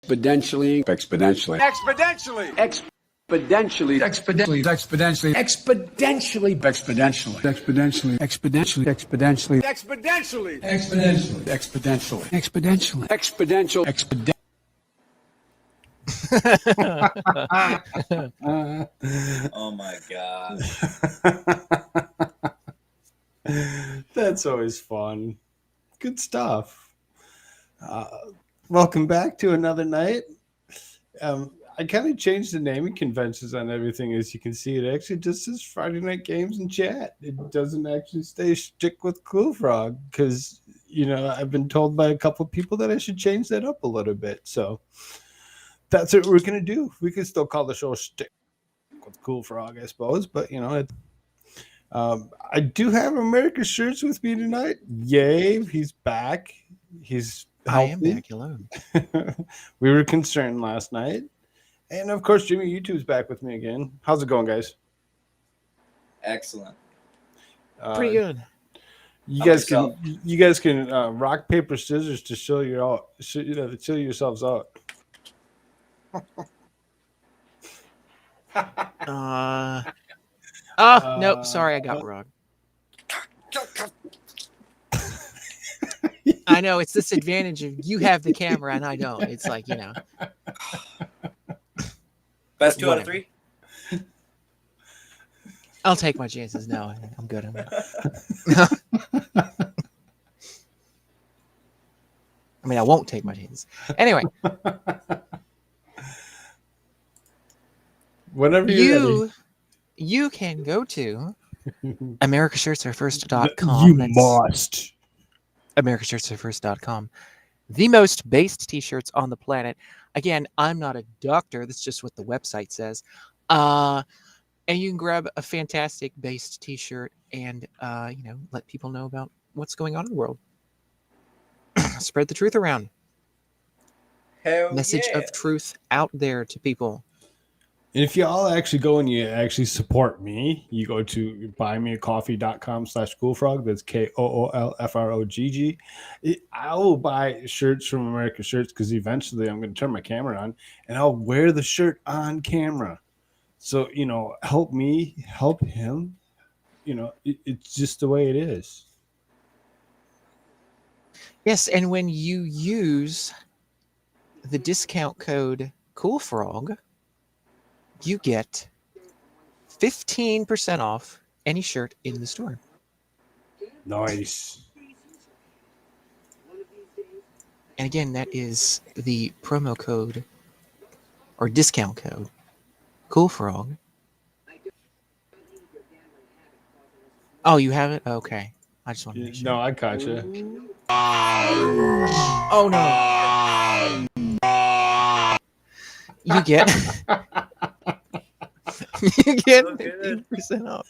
exponentially, exponentially, exponentially, exponentially, exponentially, exponentially, exponentially, exponentially, exponentially, exponentially, exponentially, exponentially, exponentially, exponentially, exponentially, exponential, exponential. Oh my god. That's always fun. Good stuff. Welcome back to another night. I kind of changed the naming conventions on everything. As you can see, it actually just says Friday Night Games and Chat. It doesn't actually stick with Koolfrogg because, I've been told by a couple of people that I should change that up a little bit. So that's what we're going to do. We can still call the show Stick with Koolfrogg, I suppose. But, I do have America's Shirts with me tonight. Yay, he's back. He's healthy. I am back. Hello. We were concerned last night. And of course, Jimmy YouTube's back with me again. How's it going, guys? Excellent. Pretty good. You guys can rock paper scissors to show yourselves out. Nope. Sorry, I got wrong. I know it's this advantage of you have the camera and I don't. It's like, Best 2 out of 3? I'll take my chances. No, I'm good. I mean, I won't take my chances. Anyway. Whenever you can go to americashirtsairfirst.com. You must. americashirtsairfirst.com. The most based t-shirts on the planet. Again, I'm not a doctor. That's just what the website says. And you can grab a fantastic based t-shirt and, let people know about what's going on in the world. Spread the truth around. Hell Message yeah. of truth out there to people. And if you all actually go and you actually support me, you go to buymeacoffee.com/Koolfrogg. That's KOOLFROGG. I will buy shirts from America Shirts because eventually I'm going to turn my camera on and I'll wear the shirt on camera. So, help me, help him. It's just the way it is. Yes, and when you use the discount code Koolfrogg, you get 15% off any shirt in the store. Nice. And again, that is the promo code or discount code Koolfrogg. Oh, you have it? Okay. I just want to make sure. No, I caught you. Oh, no. You get... you get 15% off.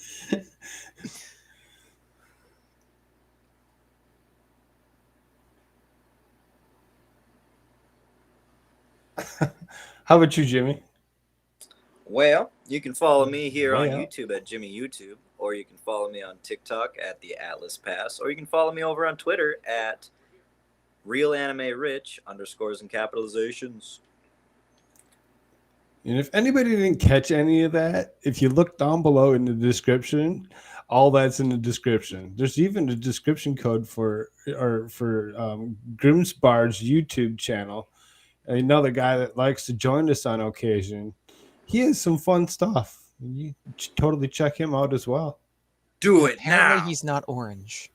How about you, Jimmy? Well, you can follow me here on YouTube at Jimmy YouTube, or you can follow me on TikTok at the Atlas Pass, or you can follow me over on Twitter at RealAnimeRich _ and capitalizations. And if anybody didn't catch any of that, if you look down below in the description, all that's in the description. There's even a description code for Grimsbard's YouTube channel. Another guy that likes to join us on occasion. He has some fun stuff. You totally check him out as well. Do it Apparently now. he's not orange.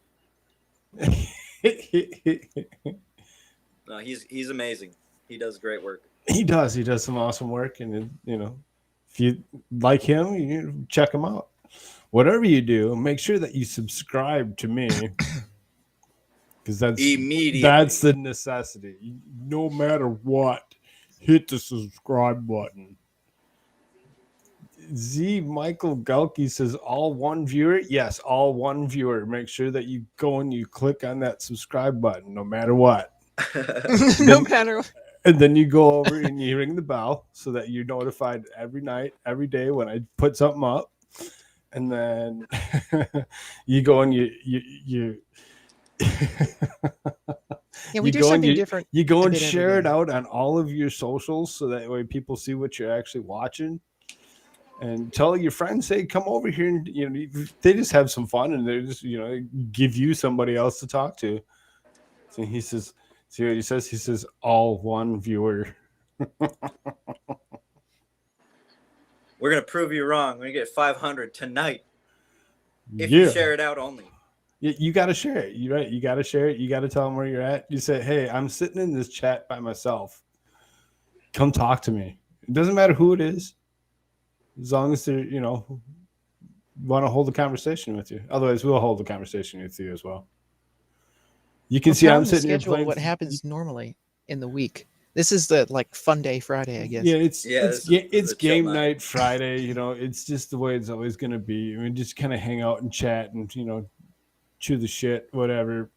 No, he's amazing. He does great work. He does some awesome work, and if you like him, you check him out. Whatever you do, make sure that you subscribe to me, because that's the necessity. No matter what, hit the subscribe button. Michael Galkey says all one viewer. Yes, all one viewer. Make sure that you go and you click on that subscribe button, no matter what. No matter what. And then you go over and you ring the bell so that you're notified every night, every day when I put something up. And then you go and you Yeah, we You do go and something you, different. you go a and bit every share it day. out on all of your socials so that way people see what you're actually watching. And tell your friends, hey, come over here, and they just have some fun, and they just give you somebody else to talk to. So he says, see what he says? He says, all one viewer. We're gonna prove you wrong. We're gonna get 500 tonight if you Yeah. share it out only. You got to share it. You right. You got to share it. You got to tell them where you're at. You say, hey, I'm sitting in this chat by myself. Come talk to me. It doesn't matter who it is, as long as they're, want to hold a conversation with you. Otherwise, we'll hold a conversation with you as well. You can Well, see tell I'm them the sitting here schedule of playing. what happens normally in the week. This is the fun day Friday, I guess. Yeah, This is it's a chill game night Friday. It's just the way it's always going to be. I mean, just kind of hang out and chat and chew the shit, whatever.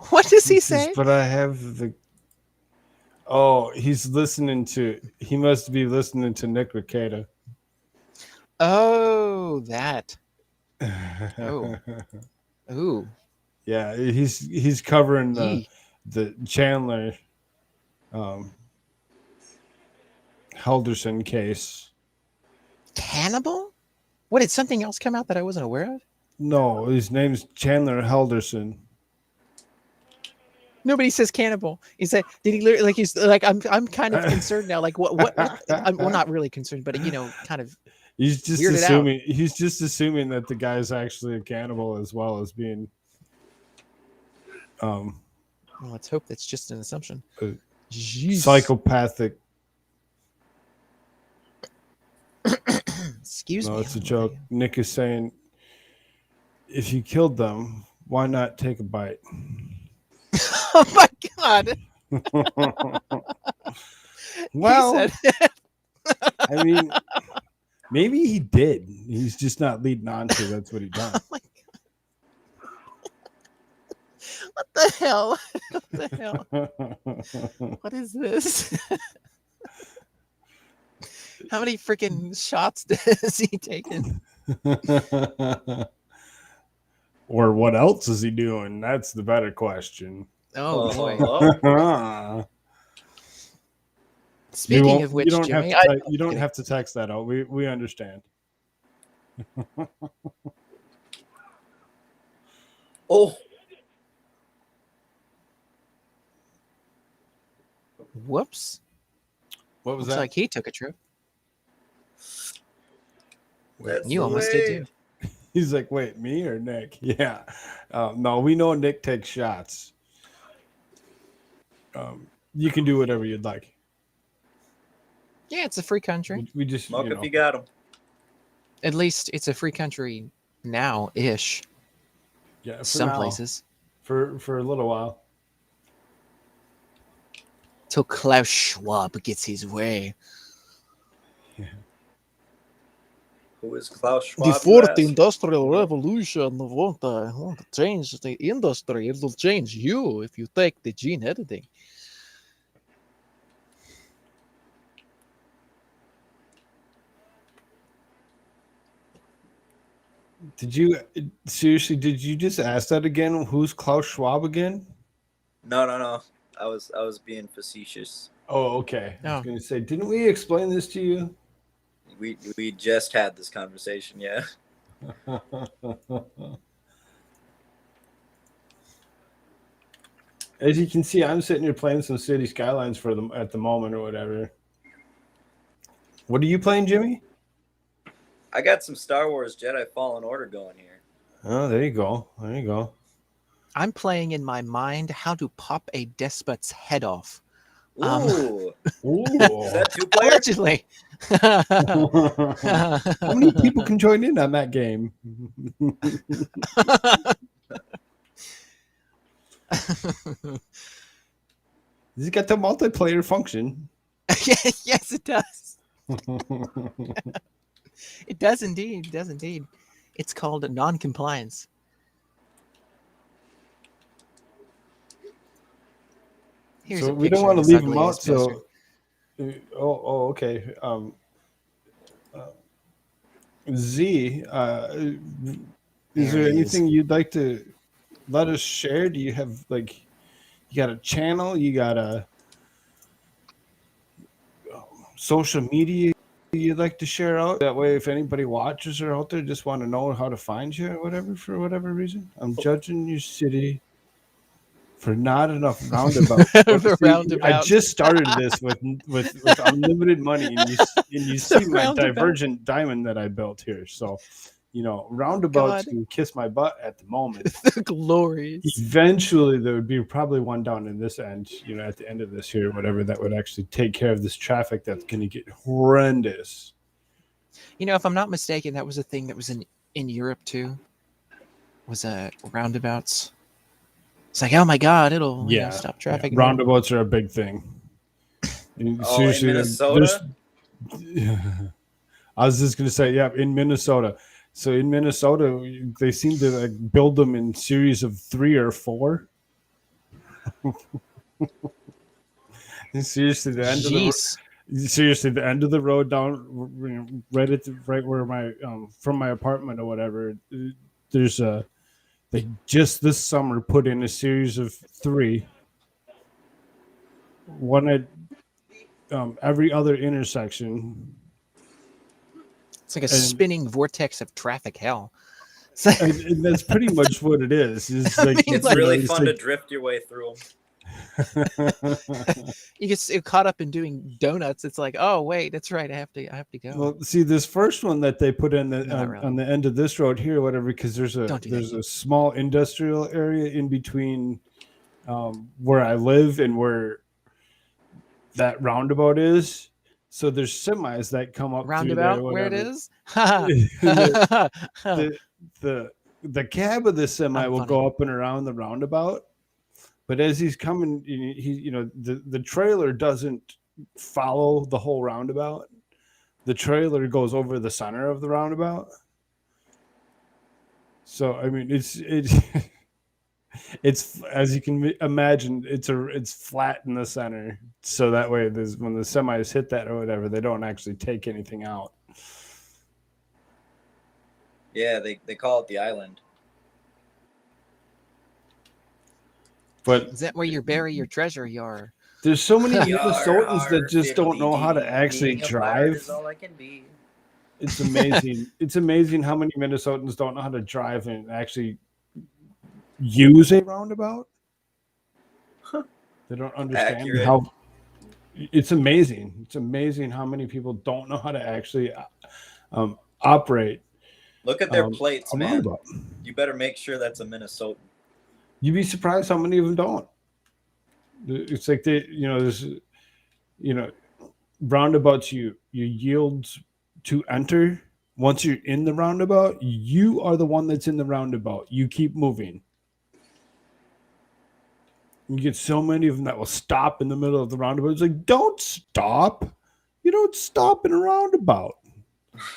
What does he He says, say? but I have the. Oh, he's listening to. He must be listening to Nick Ricada. Oh, that. Oh. Ooh. Yeah, he's covering the Yee. Chandler Helderson case. Cannibal? What, did something else come out that I wasn't aware of? No, his name's Chandler Helderson. Nobody says cannibal. He said, did he literally, like, he's like, I'm kind of concerned now. Like, what I'm, well, not really concerned, but, kind of He's just weirded out. assuming. He's just assuming that the guy's actually a cannibal as well as being. Well, let's hope that's just an assumption. Jeez. Psychopathic. Excuse me. No, it's a joke. Nick is saying, if you killed them, why not take a bite? Oh my God. Well, He said, I mean, maybe he did. He's just not leading on to. That's what he done. oh my God. What the hell? What the hell? What is this? How many freaking shots has he taken? Or what else is he doing? That's the better question. Oh boy. Speaking of which, you don't Jimmy, you don't have to text that out. We understand. Oh, whoops. What was Looks that? like he took a trip. that's You the almost way. did too. He's like, wait, me or Nick? Yeah. No, we know Nick takes shots. You can do whatever you'd like. Yeah, it's a free country. We just Smoke if you got them. At least it's a free country now-ish. Yeah, for Some now. places. For a little while. Till Klaus Schwab gets his way. Who is Klaus Schwab? The you fourth ask? industrial revolution won't change the industry. It will change you if you take the gene editing. Did you just ask that again? Who's Klaus Schwab again? No. I was being facetious. Oh, okay. I Oh. was gonna say, didn't we explain this to you? We just had this conversation, yeah. As you can see, I'm sitting here playing some City Skylines for them at the moment or whatever. What are you playing, Jimmy? I got some Star Wars Jedi Fallen Order going here. Oh, there you go. There you go. I'm playing in my mind how to pop a despot's head off. Ooh, Ooh. is that 2-player? Allegedly. How many people can join in on that game? Has it got the multiplayer function? Yes, it does. It does indeed. It does indeed. It's called non-compliance. Here's So a we don't picture want of to this leave him ugly out. ass bastard. So Okay. Z, is there There he is. anything you'd like to let us share? Do you have like you got a channel? You got a social media you'd like to share out? That way, if anybody watches or out there just want to know how to find you or whatever for whatever reason, I'm judging your city for not enough roundabouts. The See, I roundabout. just started this with unlimited money, and you The see my roundabout. divergent diamond that I built here. So, Oh roundabouts God. can kiss my butt at the moment. The glories. Eventually, there would be probably one down in this end, at the end of this year, whatever, that would actually take care of this traffic that's going to get horrendous. If I'm not mistaken, that was a thing that was in Europe too. Was roundabouts. It's like, oh my God, it'll Yeah, stop traffic. roundabouts are a big thing. And Oh, in Minnesota? I was just gonna say, yeah, in Minnesota. So in Minnesota, they seem to like build them in series of 3 or 4. And seriously, the end Jeez. the end of the road down, right where my from my apartment or whatever. There's they just this summer put in a series of 3, one at every other intersection. It's like a spinning vortex of traffic hell. And that's pretty much what it is. It's I like mean, It's really fun to drift your way through them. You get caught up in doing donuts. It's like, oh wait, that's right. I have to go. Well, see, this first one that they put in Not really. on the end of this road here, whatever, because there's a small industrial area in between where I live and where that roundabout is. So there's semis that come up Roundabout through there, where it whatever. is. the cab of the semi I'm will funny. go up and around the roundabout, but as he's coming, the trailer doesn't follow the whole roundabout. The trailer goes over the center of the roundabout. So I mean, it's as you can imagine, it's flat in the center. So that way, when the semis hit that or whatever, they don't actually take anything out. Yeah, they call it the island. But Is that where you bury your treasure? Your there's so many Yar, Minnesotans that just don't know how to fiddly-dee, actually being a pirate drive. is all I can be. It's amazing. It's amazing how many Minnesotans don't know how to drive and actually use a roundabout. They don't understand Accurate. how. It's amazing. It's amazing how many people don't know how to actually operate. Look at their plates, a man. roundabout. You better make sure that's a Minnesotan. You'd be surprised how many of them don't. It's like there's, roundabouts. You yield to enter. Once you're in the roundabout, you are the one that's in the roundabout. You keep moving. You get so many of them that will stop in the middle of the roundabout. It's like, don't stop. You don't stop in a roundabout.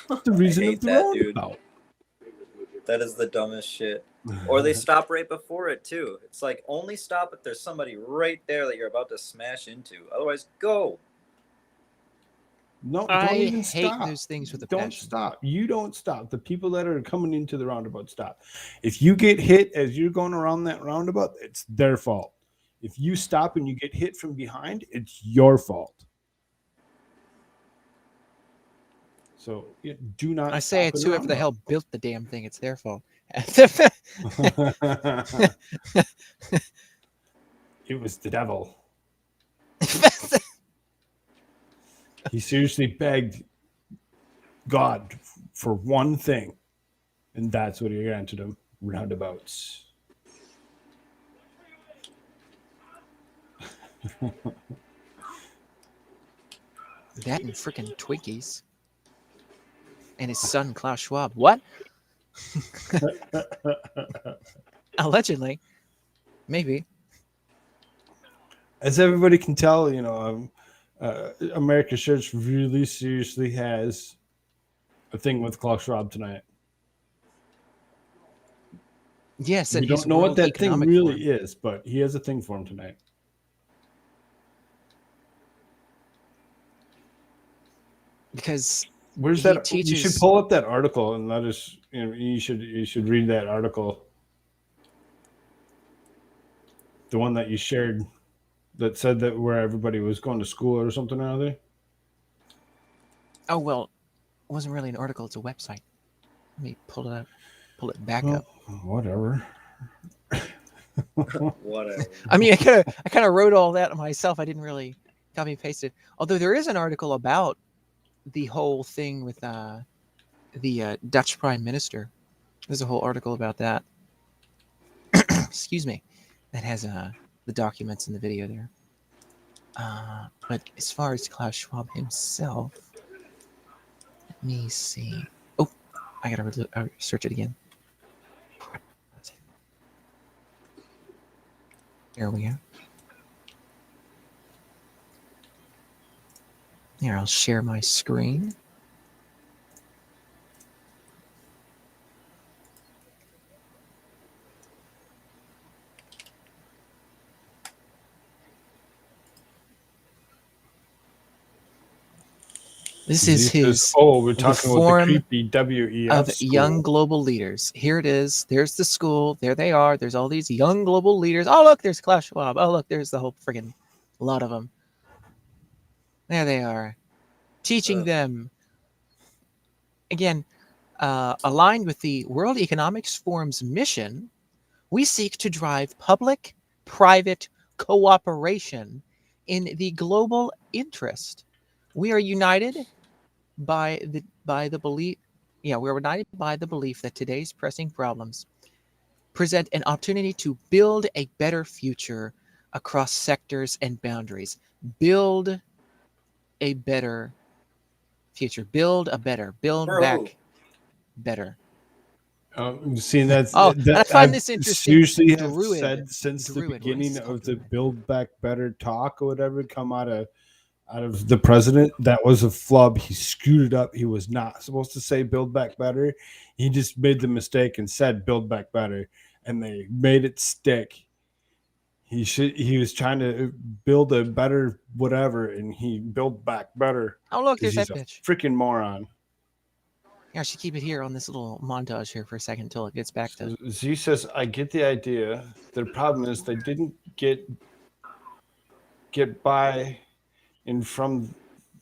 That's the reason of the roundabout. That is the dumbest shit. Or they stop right before it too. It's like, only stop if there's somebody right there that you're about to smash into. Otherwise, go. No, I don't even hate stop. those things with a Don't passion. stop. You don't stop. The people that are coming into the roundabout stop. If you get hit as you're going around that roundabout, it's their fault. If you stop and you get hit from behind, it's your fault. So do not. I say stop it's in whoever the roundabout. hell built the damn thing. It's their fault. It was the devil. He seriously begged God for one thing, and that's what he granted him: roundabouts. That and freaking Twinkies. And his son, Klaus Schwab. What? Allegedly. Maybe. As everybody can tell, America's Church really seriously has a thing with Klaus Schwab tonight. Yes, We and don't know what that thing really is, but he has a thing for him tonight. because Where's he that? You should teaches. pull up that article and let us. You should read that article. The one that you shared that said that where everybody was going to school or something or other. Oh well, it wasn't really an article; it's a website. Let me pull it up, pull it back Well, up. whatever. Whatever. I mean, I kind of wrote all that myself. I didn't really copy and paste it. Although there is an article about the whole thing with the Dutch Prime Minister. There's a whole article about that. Excuse me, that has the documents and the video there. But as far as Klaus Schwab himself, let me see. Oh, I gotta search it again. Here we go. Here, I'll share my screen. This is his. Oh, we're the talking about the form creepy WEF of school. young global leaders. Here it is. There's the school. There they are. There's all these young global leaders. Oh, look, there's Klaus Schwab. Oh, look, there's the whole friggin' lot of them. There they are. Teaching them. Again, aligned with the World Economics Forum's mission, we seek to drive public-private cooperation in the global interest. We are united by the belief. Yeah, we're united by the belief that today's pressing problems present an opportunity to build a better future across sectors and boundaries. Build a better future. Build a better. Build For back who? better. See, that's Oh, and I find I've this interesting. usually have Druid. said since the Druid, what is beginning this called? of the Druid. Build Back Better talk or whatever come out of the president. That was a flub. He screwed it up. He was not supposed to say Build Back Better. He just made the mistake and said Build Back Better, and they made it stick. He was trying to build a better whatever, and he built back better. Oh, look, there's He's that a bitch. freaking moron. Yeah, I should keep it here on this little montage here for a second until it gets back to. Z says, I get the idea. The problem is they didn't get buy in from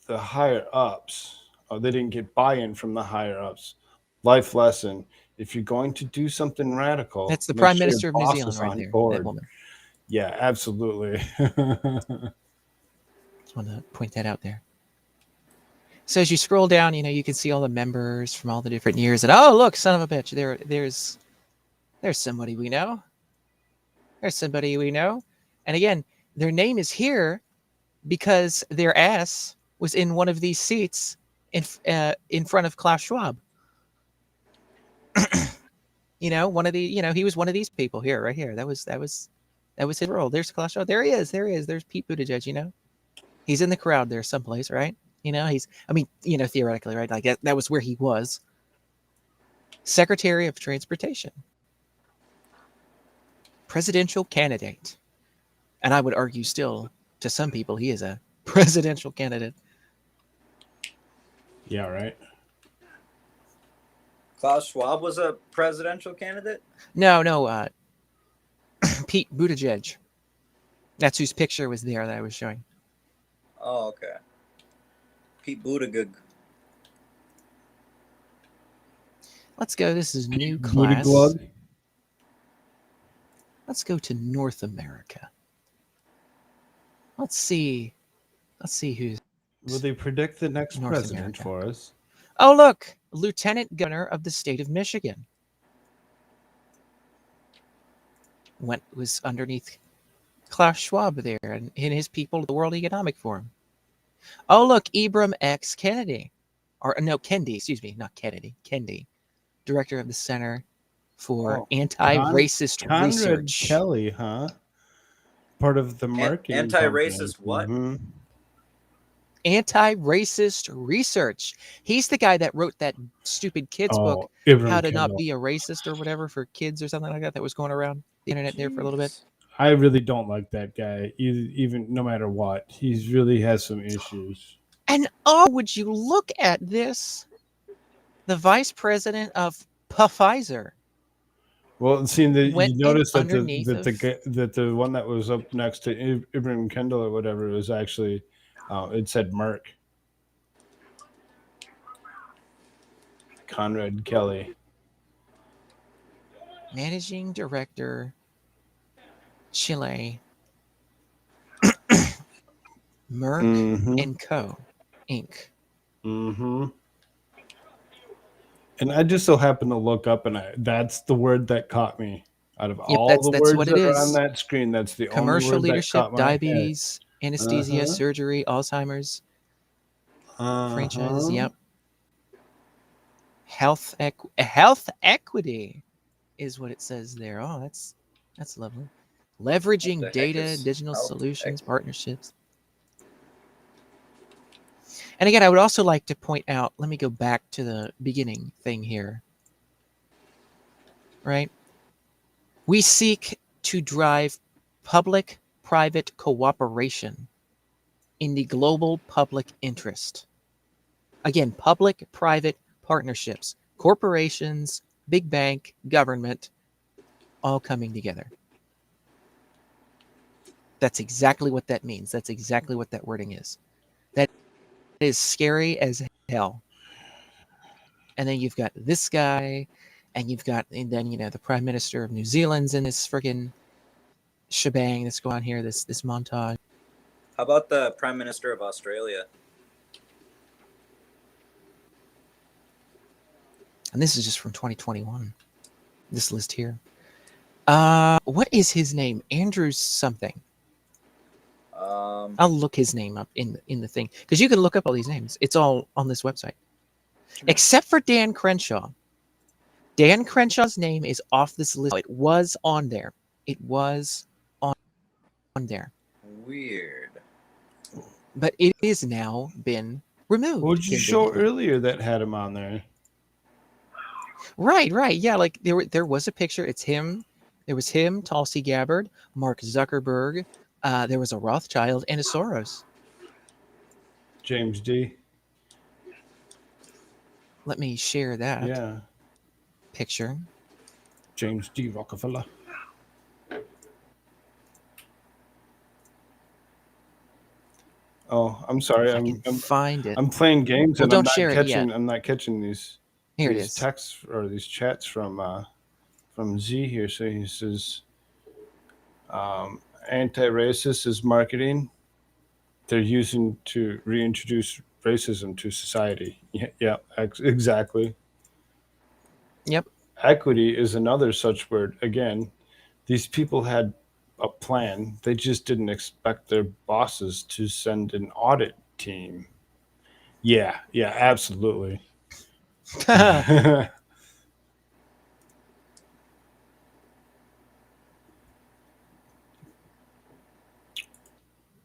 the higher ups. Oh, they didn't get buy-in from the higher ups. Life lesson. If you're going to do something radical, That's the make Prime sure Minister your of New boss Zealand is right on there. That board. woman. Yeah, absolutely. Just want to point that out there. So as you scroll down, you can see all the members from all the different years. And oh, look, son of a bitch, there's somebody we know. There's somebody we know. And again, their name is here because their ass was in one of these seats in front of Klaus Schwab. One of the, he was one of these people here, right here. That was his role. There's Klaus Schwab. There he is. There's Pete Buttigieg. He's in the crowd there someplace, right? Theoretically, right? Like that was where he was. Secretary of Transportation. Presidential candidate. And I would argue still, to some people, he is a presidential candidate. Yeah, right. Klaus Schwab was a presidential candidate? No. Pete Buttigieg. That's whose picture was there that I was showing. Oh, okay. Pete Buttigieg. Let's go. This is new Pete class. Buttigieg. Let's go to North America. Let's see who's. Will they predict the next North president America. for us? Oh, look, Lieutenant Governor of the state of Michigan. Was underneath Klaus Schwab there and his people, the World Economic Forum. Oh, look, Ibram X. Kennedy. Kendi, excuse me, not Kennedy. Kendi, director of the Center for Anti-Racist Conrad Research. Kelly, huh? Part of the marketing. Anti-racist company. what? Mm-hmm. Anti-Racist Research. He's the guy that wrote that stupid kids book, Ibram How to Kendall. Not Be a Racist or whatever for kids or something like that was going around the internet there for a little bit. I really don't like that guy, even no matter what. He really has some issues. And oh, would you look at this? The vice president of Pfizer Well, seeing that went you in notice that underneath of. the one that was up next to Ibrahim Kendall or whatever was actually it said Merck. Conrad Kelly. Managing Director, Chile, Merck Mm-hmm. and Co. Inc. Mm-hmm. And I just so happened to look up, and that's the word that caught me. Out of Yep, all the that's words what it that are on is. that screen, that's the only Commercial word that leadership, caught my head. diabetes, anesthesia, Uh-huh. surgery, Alzheimer's, franchises. Uh-huh. Yep. Health equity is what it says there. Oh, that's lovely. What the Leveraging heck data, is digital health solutions, equity? partnerships. And again, I would also like to point out, let me go back to the beginning thing here. Right? We seek to drive public-private cooperation in the global public interest. Again, public-private partnerships, corporations, big bank, government, all coming together. That's exactly what that means. That's exactly what that wording is. That is scary as hell. And then you've got this guy, and then the Prime Minister of New Zealand's in this friggin' shebang that's going on here, this montage. How about the Prime Minister of Australia? And this is just from 2021. This list here. What is his name? Andrew something. I'll look his name up in the thing, because you can look up all these names. It's all on this website, except for Dan Crenshaw. Dan Crenshaw's name is off this list. It was on there. It was on there. Weird. But it is now been removed. What did you show earlier that had him on there? Right. Yeah, like there was a picture. It's him. There was him, Tulsi Gabbard, Mark Zuckerberg. There was a Rothschild and a Soros. James D. Let me share that Yeah. picture. James D. Rockefeller. Oh, I'm sorry. If I can find it. I'm playing games Well, and don't share it yet. I'm not catching these Here it is. texts or these chats from Z here. So he says anti-racist is marketing they're using to reintroduce racism to society. Yeah, exactly. Yep. Equity is another such word. Again, these people had a plan. They just didn't expect their bosses to send an audit team. Yeah, absolutely.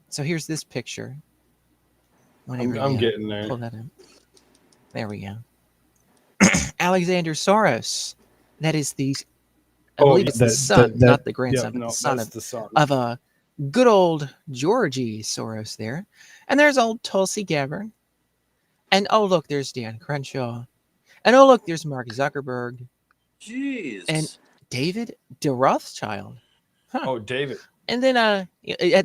So here's this picture. I'm getting there. Pull that in. There we go. Alexander Soros. That is I believe it's the son, not the grandson, but the son of a good old Georgie Soros there. And there's old Tulsi Gabbard. And oh, look, there's Dan Crenshaw. And oh, look, there's Mark Zuckerberg. Jeez. And David de Rothschild. Huh. Oh, David. And then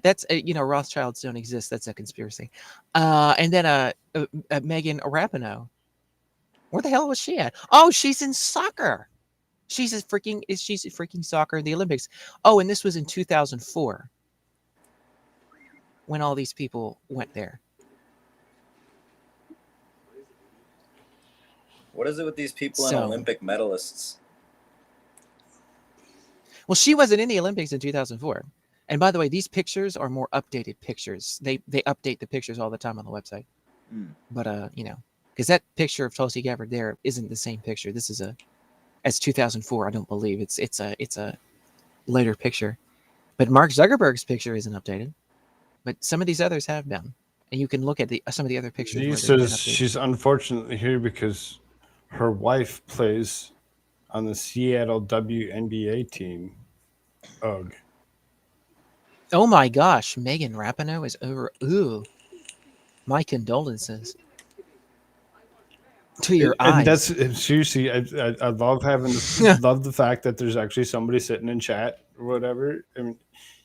that's Rothschilds don't exist. That's a conspiracy. And then Megan Rapinoe. Where the hell was she at? Oh, she's in soccer. She's freaking soccer in the Olympics. Oh, and this was in 2004 when all these people went there. What is it with these people and Olympic medalists? Well, she wasn't in the Olympics in 2004. And by the way, these pictures are more updated pictures. They update the pictures all the time on the website. But because that picture of Tulsi Gabbard there isn't the same picture. This is as 2004. I don't believe it's a later picture. But Mark Zuckerberg's picture isn't updated. But some of these others have been, and you can look at some of the other pictures. She says she's unfortunately here because her wife plays on the Seattle WNBA team. Ugh. Oh my gosh, Megan Rapinoe is over. Ooh. My condolences to your And eyes. that's seriously, I love having love the fact that there's actually somebody sitting in chat or whatever. I mean,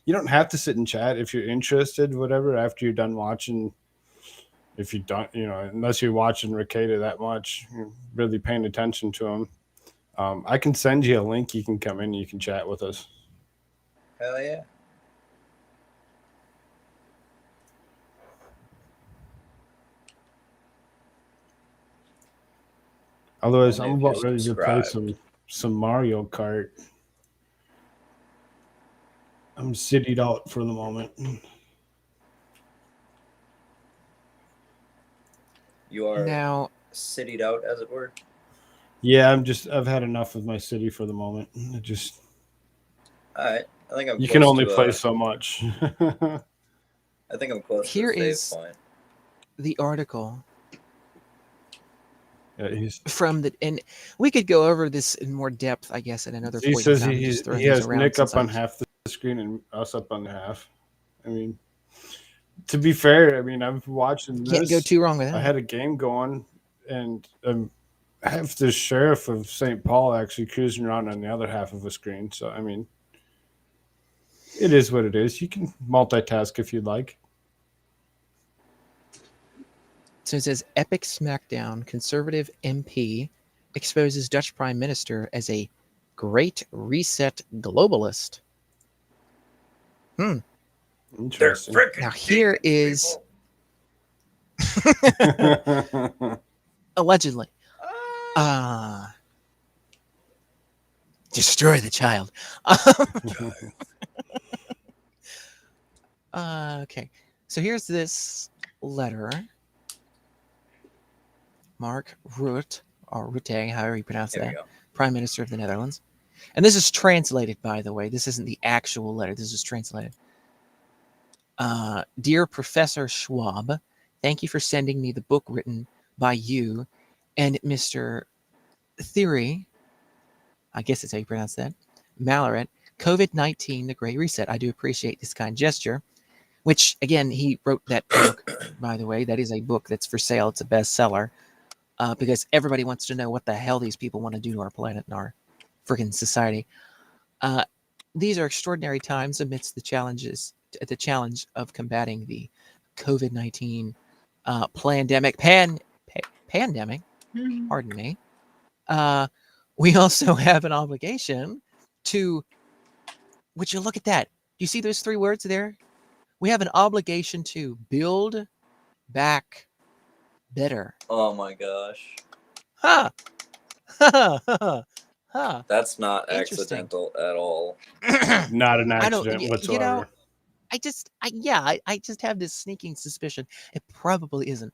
you don't have to sit in chat if you're interested, whatever. After you're done watching, if you don't, unless you're watching Ricada that much, you're really paying attention to him. I can send you a link. You can come in. You can chat with us. Hell yeah. Otherwise, Only I'm if you're about ready to play subscribed. some Mario Kart. I'm citied out for the moment. You are Now, citied out, as it were. Yeah, I've had enough of my city for the moment. All right. I think I'm You can close only to play so much. I think I'm close to a here save is point. the article Yeah, from the, and we could go over this in more depth, I guess, at another he point in says time. I'm just throwing he these has around Nick since up on I'm. half the screen and us up on half. I mean, to be fair, I mean, I'm watching Can't go this. too wrong with I that. had a game going, and I have the sheriff of St. Paul actually cruising around on the other half of a screen. So, I mean, it is what it is. You can multitask if you'd like. So it says Epic Smackdown conservative MP exposes Dutch Prime Minister as a Great Reset globalist. They're Interesting. freaking Now here demons, is allegedly people. destroy the child. Okay, so here's this letter. Mark Rutte, or Rutte, however you pronounce Here we that, go. Prime Minister of the Netherlands. And this is translated, by the way. This isn't the actual letter. This is translated. Dear Professor Schwab, thank you for sending me the book written by you and Mr. Theory, I guess that's how you pronounce that, Malaret, COVID-19, The Great Reset. I do appreciate this kind gesture, which, again, he wrote that book, by the way. That is a book that's for sale. It's a bestseller because everybody wants to know what the hell these people want to do to our planet and our freaking society. These are extraordinary times amidst the challenge of combating the COVID-19 pandemic. Pandemic. Pardon me. We also have an obligation to. Would you look at that? You see those three words there? We have an obligation to build back better. Oh my gosh. Ha! Ha! Ha! Ha! That's not Interesting. accidental at all. Not an I don't. accident You know, whatsoever. I just have this sneaking suspicion it probably isn't.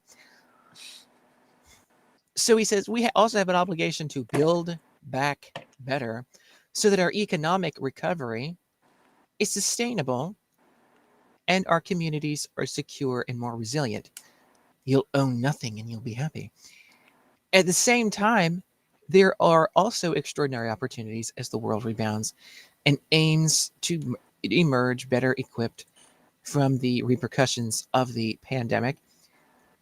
So he says we also have an obligation to build back better so that our economic recovery is sustainable and our communities are secure and more resilient. You'll own nothing and you'll be happy. At the same time, there are also extraordinary opportunities as the world rebounds and aims to emerge better equipped from the repercussions of the pandemic.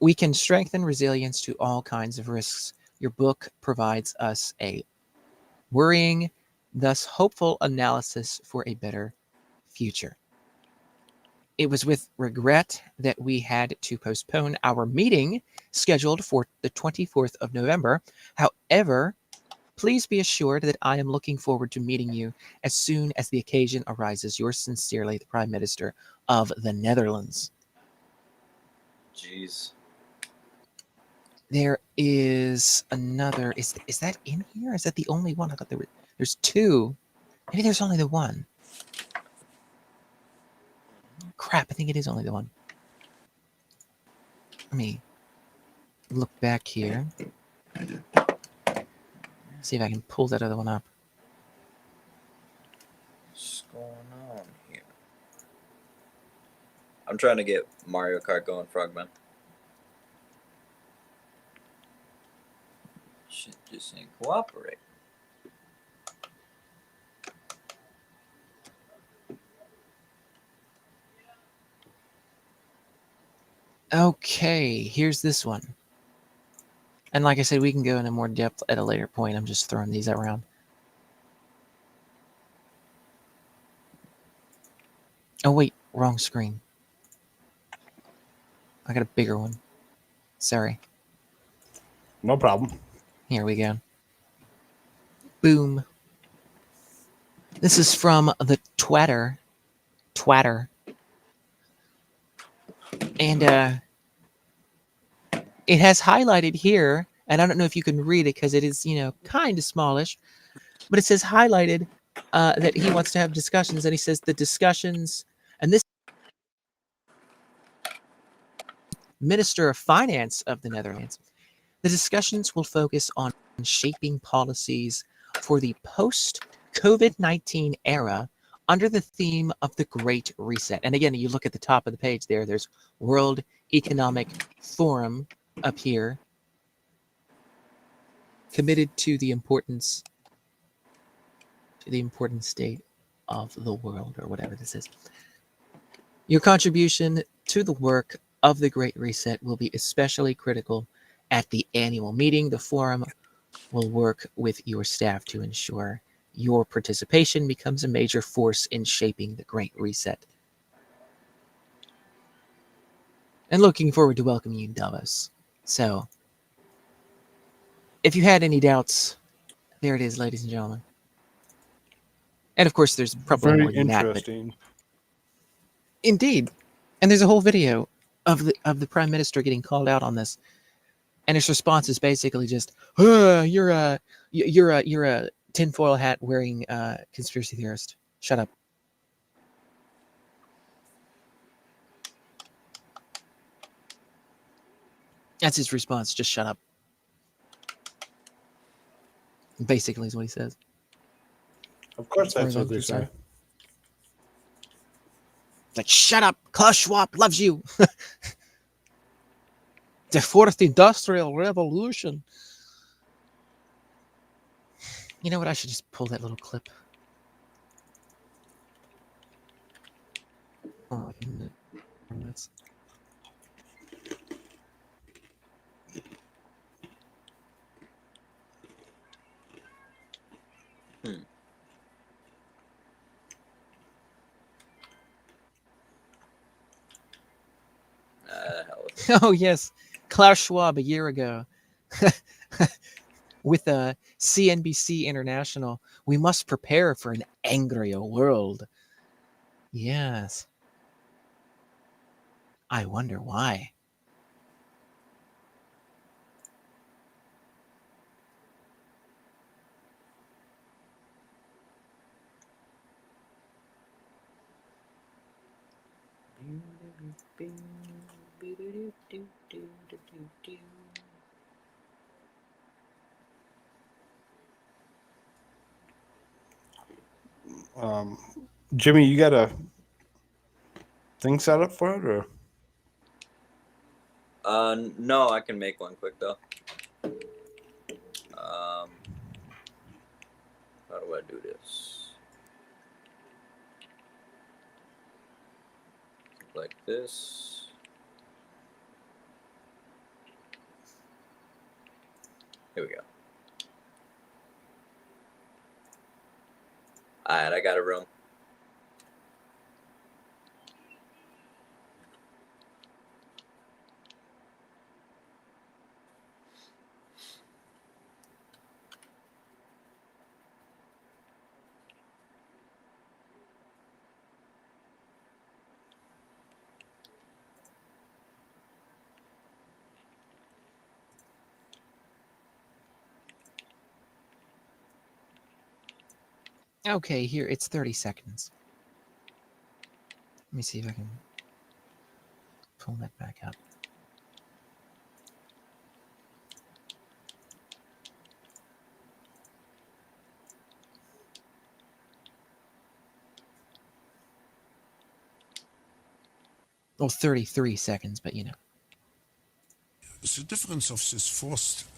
We can strengthen resilience to all kinds of risks. Your book provides us a worrying, thus hopeful analysis for a better future. It was with regret that we had to postpone our meeting scheduled for the 24th of November. However, please be assured that I am looking forward to meeting you as soon as the occasion arises. Yours sincerely, the Prime Minister of the Netherlands. Jeez. There is another. Is that in here? Is that the only one? I thought there's two. Maybe there's only the one. Crap, I think it is only the one. Let me look back here. See if I can pull that other one up. What's going on here? I'm trying to get Mario Kart going, Frogman. Shit just ain't cooperate. Okay, here's this one. And like I said, we can go into more depth at a later point. I'm just throwing these around. Oh, wait, wrong screen. I got a bigger one. Sorry. No problem. Here we go. Boom. This is from the Twatter. And it has highlighted here, and I don't know if you can read it because it is, kind of smallish, but it says highlighted that he wants to have discussions, and he says the discussions, and this Minister of Finance of the Netherlands, the discussions will focus on shaping policies for the post-COVID-19 era under the theme of the Great Reset. And again, you look at the top of the page there, there's World Economic Forum up here, committed to the important state of the world, or whatever this is. Your contribution to the work of the Great Reset will be especially critical at the annual meeting. The forum will work with your staff to ensure your participation becomes a major force in shaping the Great Reset. And looking forward to welcoming you, Davos. So, if you had any doubts, there it is, ladies and gentlemen. And of course, there's probably Very more than that. But interesting. indeed, and there's a whole video of the Prime Minister getting called out on this, and his response is basically just, "You're a tinfoil hat wearing conspiracy theorist. Shut up." That's his response. Just shut up. Basically, is what he says. Of course, far that's as I'm what they say. concerned. Like, shut up. Klaus Schwab loves you. The fourth industrial revolution. You know what? I should just pull that little clip. Oh, that's... Oh, yes. Klaus Schwab a year ago with CNBC International. We must prepare for an angrier world. Yes. I wonder why. Jimmy, you got a thing set up for it, or? No, I can make one quick though. How do I do this? Like this. Here we go. Alright, I got a room. Okay, here, it's 30 seconds. Let me see if I can pull that back up. Well, 33 seconds, but you know. The difference of this fourth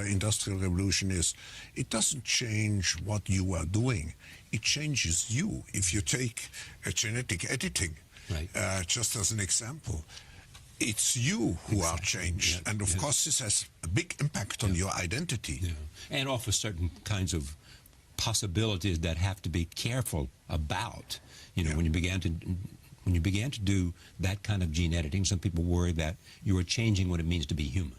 industrial revolution is it doesn't change what you are doing. It changes you. If you take genetic editing, right. Just as an example, It's you who are changed. Yeah, And of yes. course, this has a big impact on your identity. Yeah. And offer certain kinds of possibilities that have to be careful about. When you began to do that kind of gene editing, some people worry that you are changing what it means to be human.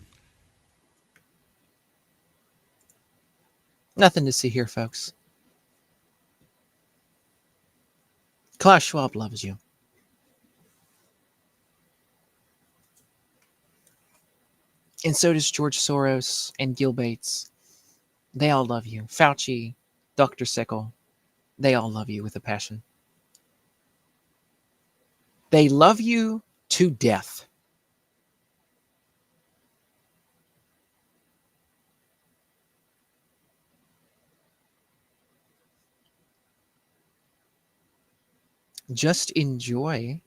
Nothing to see here, folks. Klaus Schwab loves you. And so does George Soros and Gil Bates. They all love you. Fauci, Dr. Sickle, they all love you with a passion. They love you to death. Just enjoy.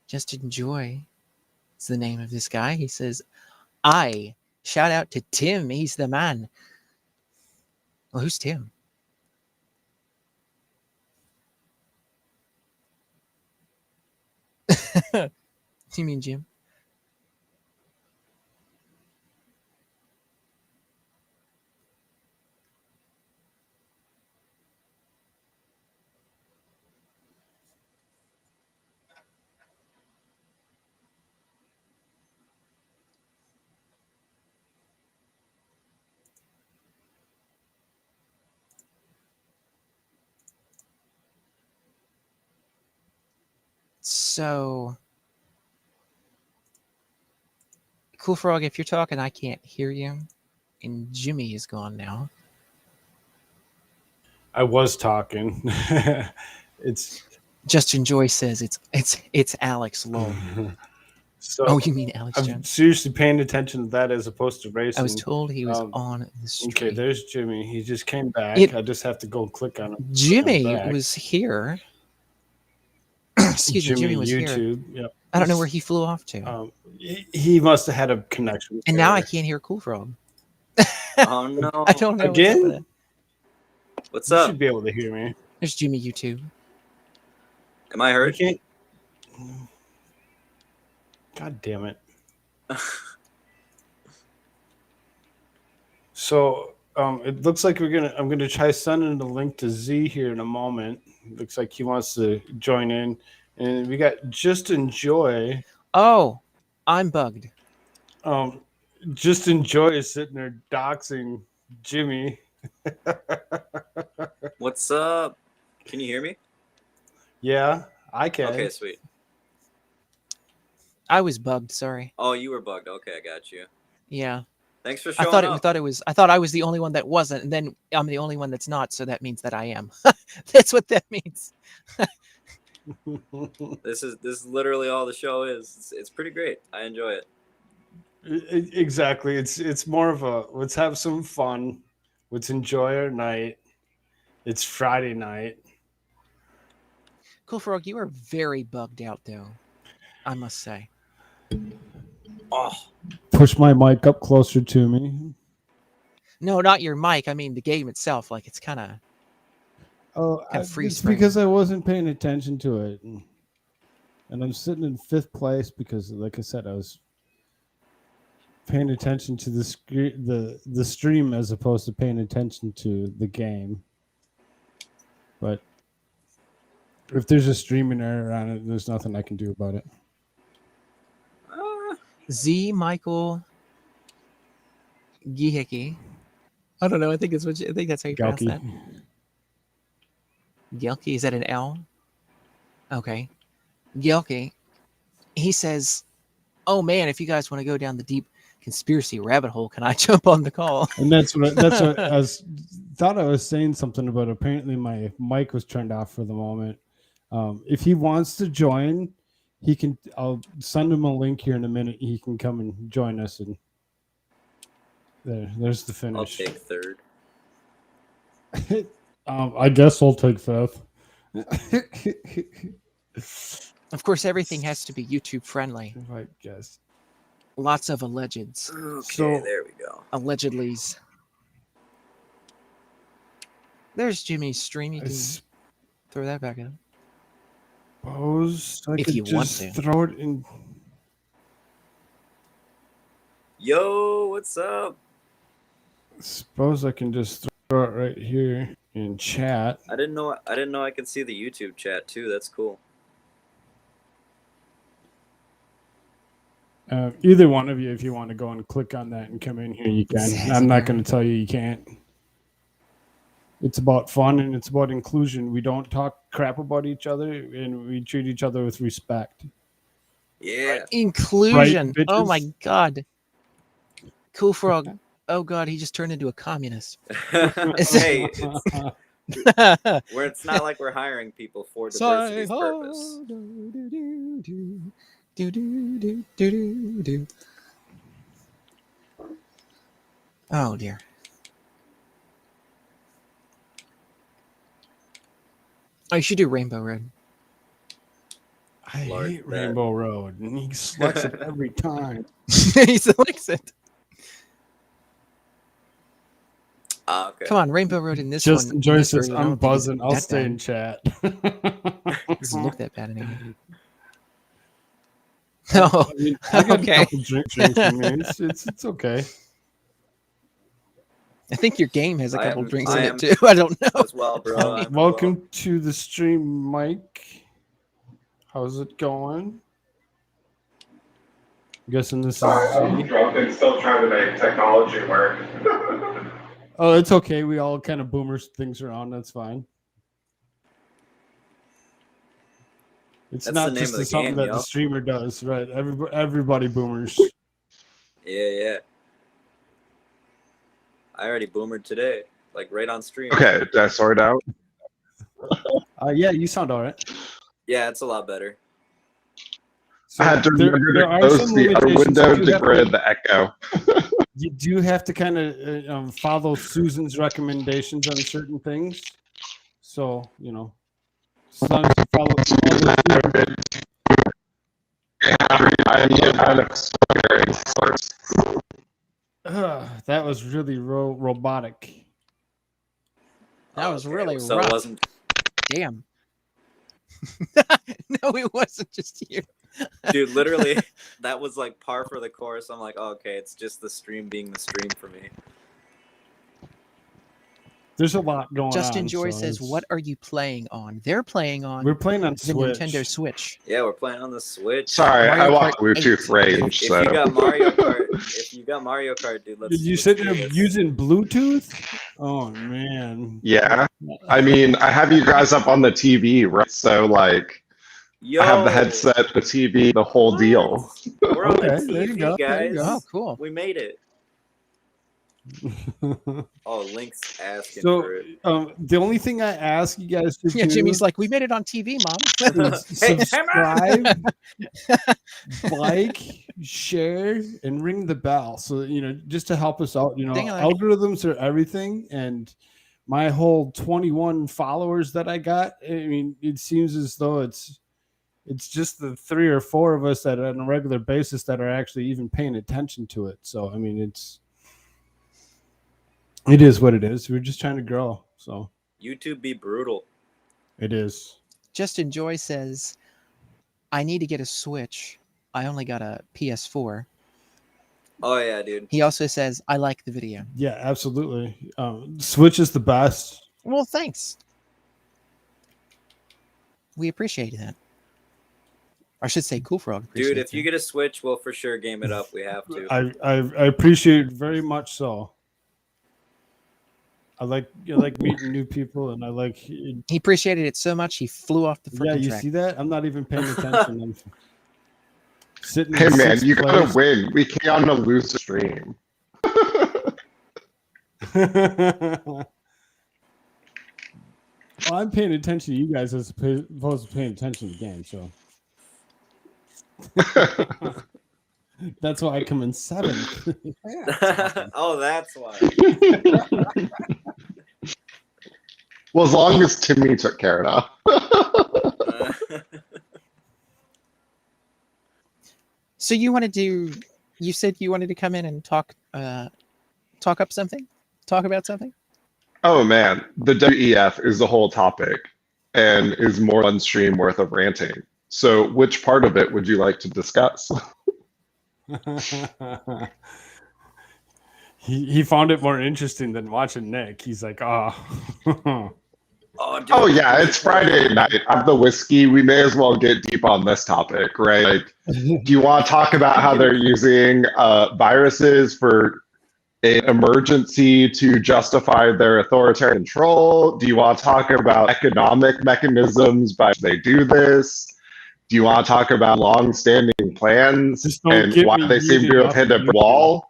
Just enjoy. It's the name of this guy. He says, shout out to Tim. He's the man. Well, who's Tim? Do you mean Jim? So, Koolfrogg, if you're talking, I can't hear you. And Jimmy is gone now. I was talking. It's Justin Joy says it's Alex Lowell. so. Oh, you mean Alex I'm Jones? seriously paying attention to that as opposed to racing. I was told he was on the street. Okay, there's Jimmy. He just came back. I just have to go and click on him. Jimmy was here. Excuse me, Jimmy was YouTube. here. Yep. I don't know where he flew off to. He must have had a connection. And now I can't hear Koolfrogg. Oh no! I don't know. Again? What's You up? should be able to hear me. There's Jimmy YouTube. Am I heard? God damn it. So it looks like I'm gonna try sending the link to Z here in a moment. It looks like he wants to join in. And we got Just Enjoy. Oh, I'm bugged. Just Enjoy is sitting there doxing Jimmy. What's up? Can you hear me? Yeah, I can. Okay, sweet. I was bugged. Sorry. Oh, you were bugged. Okay, I got you. Yeah. Thanks for showing I up. thought I was the only one that wasn't, and then I'm the only one that's not. So that means that I am. That's what that means. This is literally all the show is. It's pretty great. I enjoy it. Exactly. It's more of a let's have some fun. Let's enjoy our night. It's Friday night. Koolfrogg, you are very bugged out, though. I must say. Oh, push my mic up closer to me. No, not your mic. I mean the game itself. Like it's kind of. Oh, freeze it's because I wasn't paying attention to it, and I'm sitting in 5th place because, like I said, I was paying attention to the stream as opposed to paying attention to the game. But if there's a streaming error on it, there's nothing I can do about it. Z Michael Gihiki. I don't know. I think that's how you pronounce that. Gelke, is that an L? Okay. Gelke, he says, "Oh man, if you guys want to go down the deep conspiracy rabbit hole, can I jump on the call?" And that's what I thought I was saying something about. Apparently, my mic was turned off for the moment. If he wants to join, he can. I'll send him a link here in a minute. He can come and join us, and there's the finish. I'll take 3rd. I guess I'll take 5th. Of course, everything has to be YouTube friendly. I guess. Lots of allegeds. Okay, there we go. Allegedlys. There's Jimmy's stream. You can throw that back in. suppose I If could you want just to. throw it in. Yo, what's up? Suppose I can just throw it right here in chat. I didn't know I could see the YouTube chat too. That's cool. Either one of you, if you want to go and click on that and come in here, you can. I'm not going to tell you can't. It's about fun and it's about inclusion. We don't talk crap about each other and we treat each other with respect. Yeah. Inclusion. Right, Oh my bitches? God. Koolfrogg. Oh God, he just turned into a communist. Hey, it's not like we're hiring people for diversity's purpose. Oh dear. Oh, you should do Rainbow Road. I Lord, hate that- Rainbow Road, and he selects it every time. He selects it. Okay. Come on, Rainbow Road in this Just one. enjoy This this. version, I I'm don't think it's buzzing. I'll that stay bad. in chat. It doesn't look that bad anymore. I Oh, mean, I got okay. a couple drinks in me. It's okay. I think your game has a couple drinks in I it am too. I don't know. as well, bro. I'm as Welcome to the stream, Mike. How's it going? I'm guessing this is. I'm drunk and still trying to make technology work. Oh, it's okay. We all kind of boomers things around. That's fine. It's That's not the name just of the something game, that yo. the streamer does, right? Everybody boomers. Yeah. I already boomered today, like right on stream. Okay, did I sort it out? Yeah, you sound all right. Yeah, it's a lot better. So I had to remember there to are close some the other limitations. window You to have grid the echo. You do have to kind of follow Susan's recommendations on certain things. So, as long as you follow Susan. That was really robotic. That was really so rough. it wasn't. Damn. No, it wasn't just you. Dude, literally, that was like par for the course. I'm like, oh, okay, it's just the stream being the stream for me. There's a lot going Justin on. Joy so says, it's- "What are you playing on?" They're playing on We're playing on the Switch. Nintendo Switch. Yeah, we're playing on the Switch. Sorry, I Mario walk Kart Bluetooth 8. range, If so. you got Mario Kart, dude, let's. Did you let's sit do there this. using Bluetooth? Oh man. Yeah. I mean, I have you guys up on the TV, right? So, like, Yo, I have the headset, the TV, the whole deal. We're on Okay, the there you TV, go, there you guys. go. Oh, cool. We made it. Oh, Link's asking So, for it. the only thing I ask you guys to Yeah, do Jimmy's like, "We made it on TV, Mom." is Hey, subscribe, like, share, and ring the bell. So, just to help us out, Ding-a-ling. algorithms are everything. And my whole 21 followers that I got, I mean, it seems as though it's just the 3 or 4 of us that on a regular basis that are actually even paying attention to it. So, I mean, it is what it is. We're just trying to grow. So YouTube be brutal. it is. Justin Joy says, "I need to get a Switch. I only got a PS4." Oh yeah, dude. He also says, "I like the video." Yeah, absolutely. Switch is the best. Well, thanks. We appreciate that. I should say, Koolfrogg. Dude, if you get a Switch, we'll for sure game it up. We have to. I appreciate it very much so. I like meeting new people, and I like. He appreciated it so much he flew off the freaking Yeah, you track. see that? I'm not even paying attention. I'm sitting. Hey, in man, sixth you gotta place. win. We can't on a loser stream. Well, I'm paying attention to you guys as opposed to paying attention to the game. So that's why I come in 7th. Oh, that's why. Well, as long as Timmy took care of it. So you said you wanted to come in and talk about something? Oh man, the WEF is the whole topic. and is more one stream worth of ranting. So which part of it would you like to discuss? He found it more interesting than watching Nick. He's like, oh. Oh, dude, Oh yeah, it's Friday night. I have the whiskey. We may as well get deep on this topic, right? Like, do you want to talk about how they're using viruses for an emergency to justify their authoritarian control? Do you want to talk about economic mechanisms by which they do this? Do you want to talk about long-standing plans and why they seem to have hit a wall?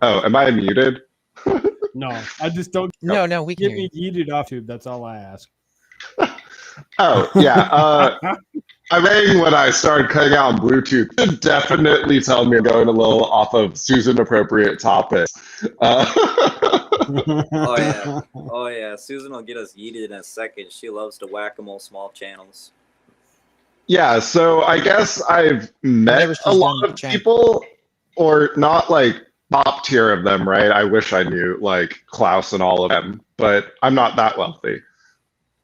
Oh, am I muted? No, I just don't. No, we can Get me yeeted off tube. That's all I ask. Oh, yeah. I rang when I started cutting out on Bluetooth. You should definitely tell me I'm going a little off of Susan appropriate topics. Oh yeah, oh yeah. Susan will get us yeeted in a second. She loves to whack-a-mole small channels. Yeah, so I guess I've met Whenever she's a lot done of chatting. people, or not like top tier of them, right? I wish I knew like Klaus and all of them, but I'm not that wealthy.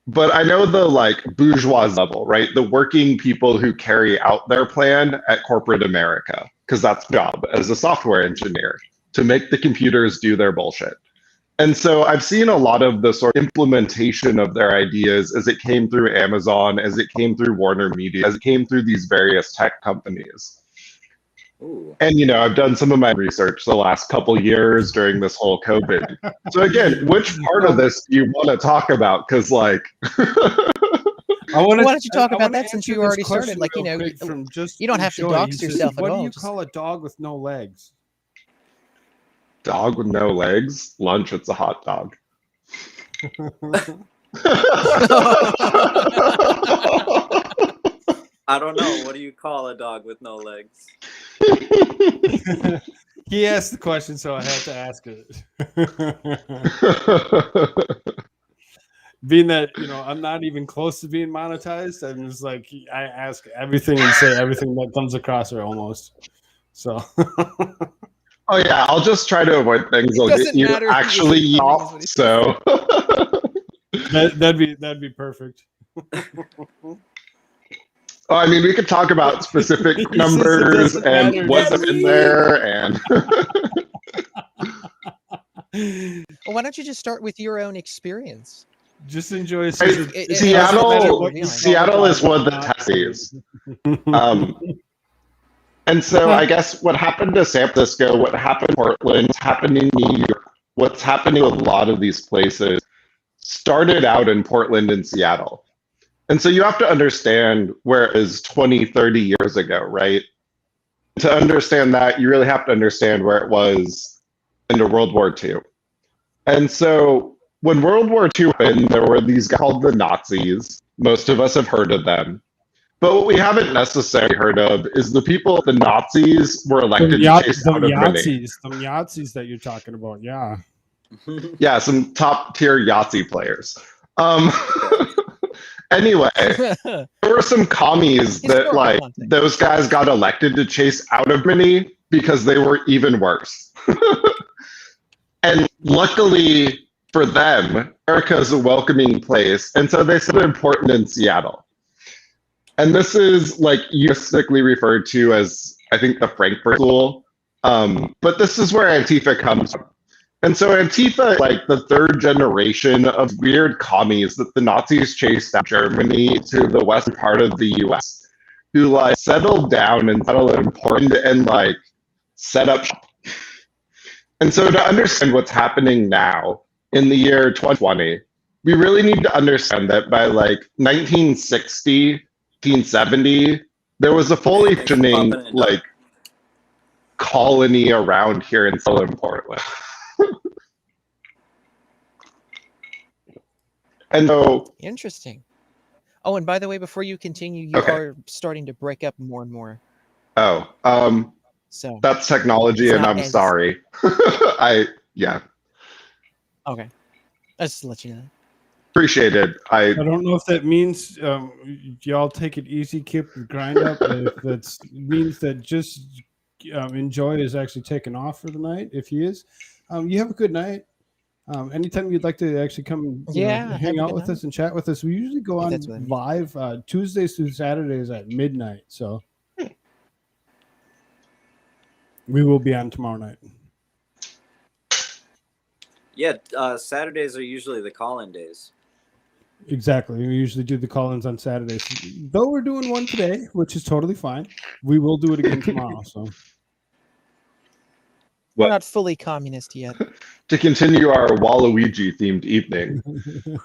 But I know the like bourgeois level, right? The working people who carry out their plan at corporate America, because that's the job as a software engineer, to make the computers do their bullshit. And so I've seen a lot of the sort of implementation of their ideas as it came through Amazon, as it came through Warner Media, as it came through these various tech companies. Ooh. And, you know, I've done some of my research the last couple years during this whole COVID. So again, which part of this do you want to talk about? Because like, Why don't you talk about that since you already started? Like, you know, you don't have to dox yourself at What do all. you Just- call a dog with no legs? dog with no legs, lunch, it's a hot dog. I don't know. What do you call a dog with no legs? He asked the question, so I had to ask it. Being that, you know, I'm not even close to being monetized, I'm just like, I ask everything and say everything that comes across her almost. So Oh yeah, I'll just try to avoid things that'll doesn't get you matter if he actually isn't coming, is off. what he said. So that'd be perfect. oh, I mean, we could talk about specific He says it numbers doesn't and matter, what's doesn't in he? there, and Well, why don't you just start with your own experience? Just enjoy Right, Seattle. Seattle is one of the testes. And so I guess what happened to San Francisco, what happened in Portland, what's happening in New York, what's happening with a lot of these places started out in Portland and Seattle. And so you have to understand where it is 20, 30 years ago, right? To understand that, you really have to understand where it was into World War II. And so when World War II happened, there were these guys called the Nazis. Most of us have heard of them. But what we haven't necessarily heard of is the people the Nazis were elected to chase out of Germany. Some Yahtzees that you're talking about, yeah. Yeah, some top tier Yahtzee players. Anyway, there were some commies that Historical like context. those guys got elected to chase out of Germany because they were even worse. And luckily for them, America is a welcoming place, and so they settled in Portland and Seattle. And this is like euphemistically referred to as, I think, the Frankfurt School. But this is where Antifa comes from. And so Antifa is like the third generation of weird commies that the Nazis chased out of Germany to the western part of the US, who like settled down and settled in Portland and like set up shop. And so to understand what's happening now in the year 2020, we really need to understand that by like 1960, 1970, there was a fully functioning like colony around here in southern Portland. And so Interesting. Oh, and by the way, before you continue, you Okay. are starting to break up more and more. So that's technology, It's and not I'm as- sorry. Yeah, okay, let's just let you know. appreciated. I don't know if that means y'all take it easy, keep the grind up. If that means that just Enjoy is actually taking off for the night. If he is, you have a good night. Anytime you'd like to actually come, Yeah, have hang a out good with night. us and chat with us, we usually go If on that's what I mean. live Tuesdays through Saturdays at midnight. So we will be on tomorrow night. Yeah, Saturdays are usually the call-in days. Exactly. We usually do the call-ins on Saturdays. Though we're doing one today, which is totally fine. We will do it again tomorrow. So We're What? not fully communist yet. To continue our Waluigi themed evening,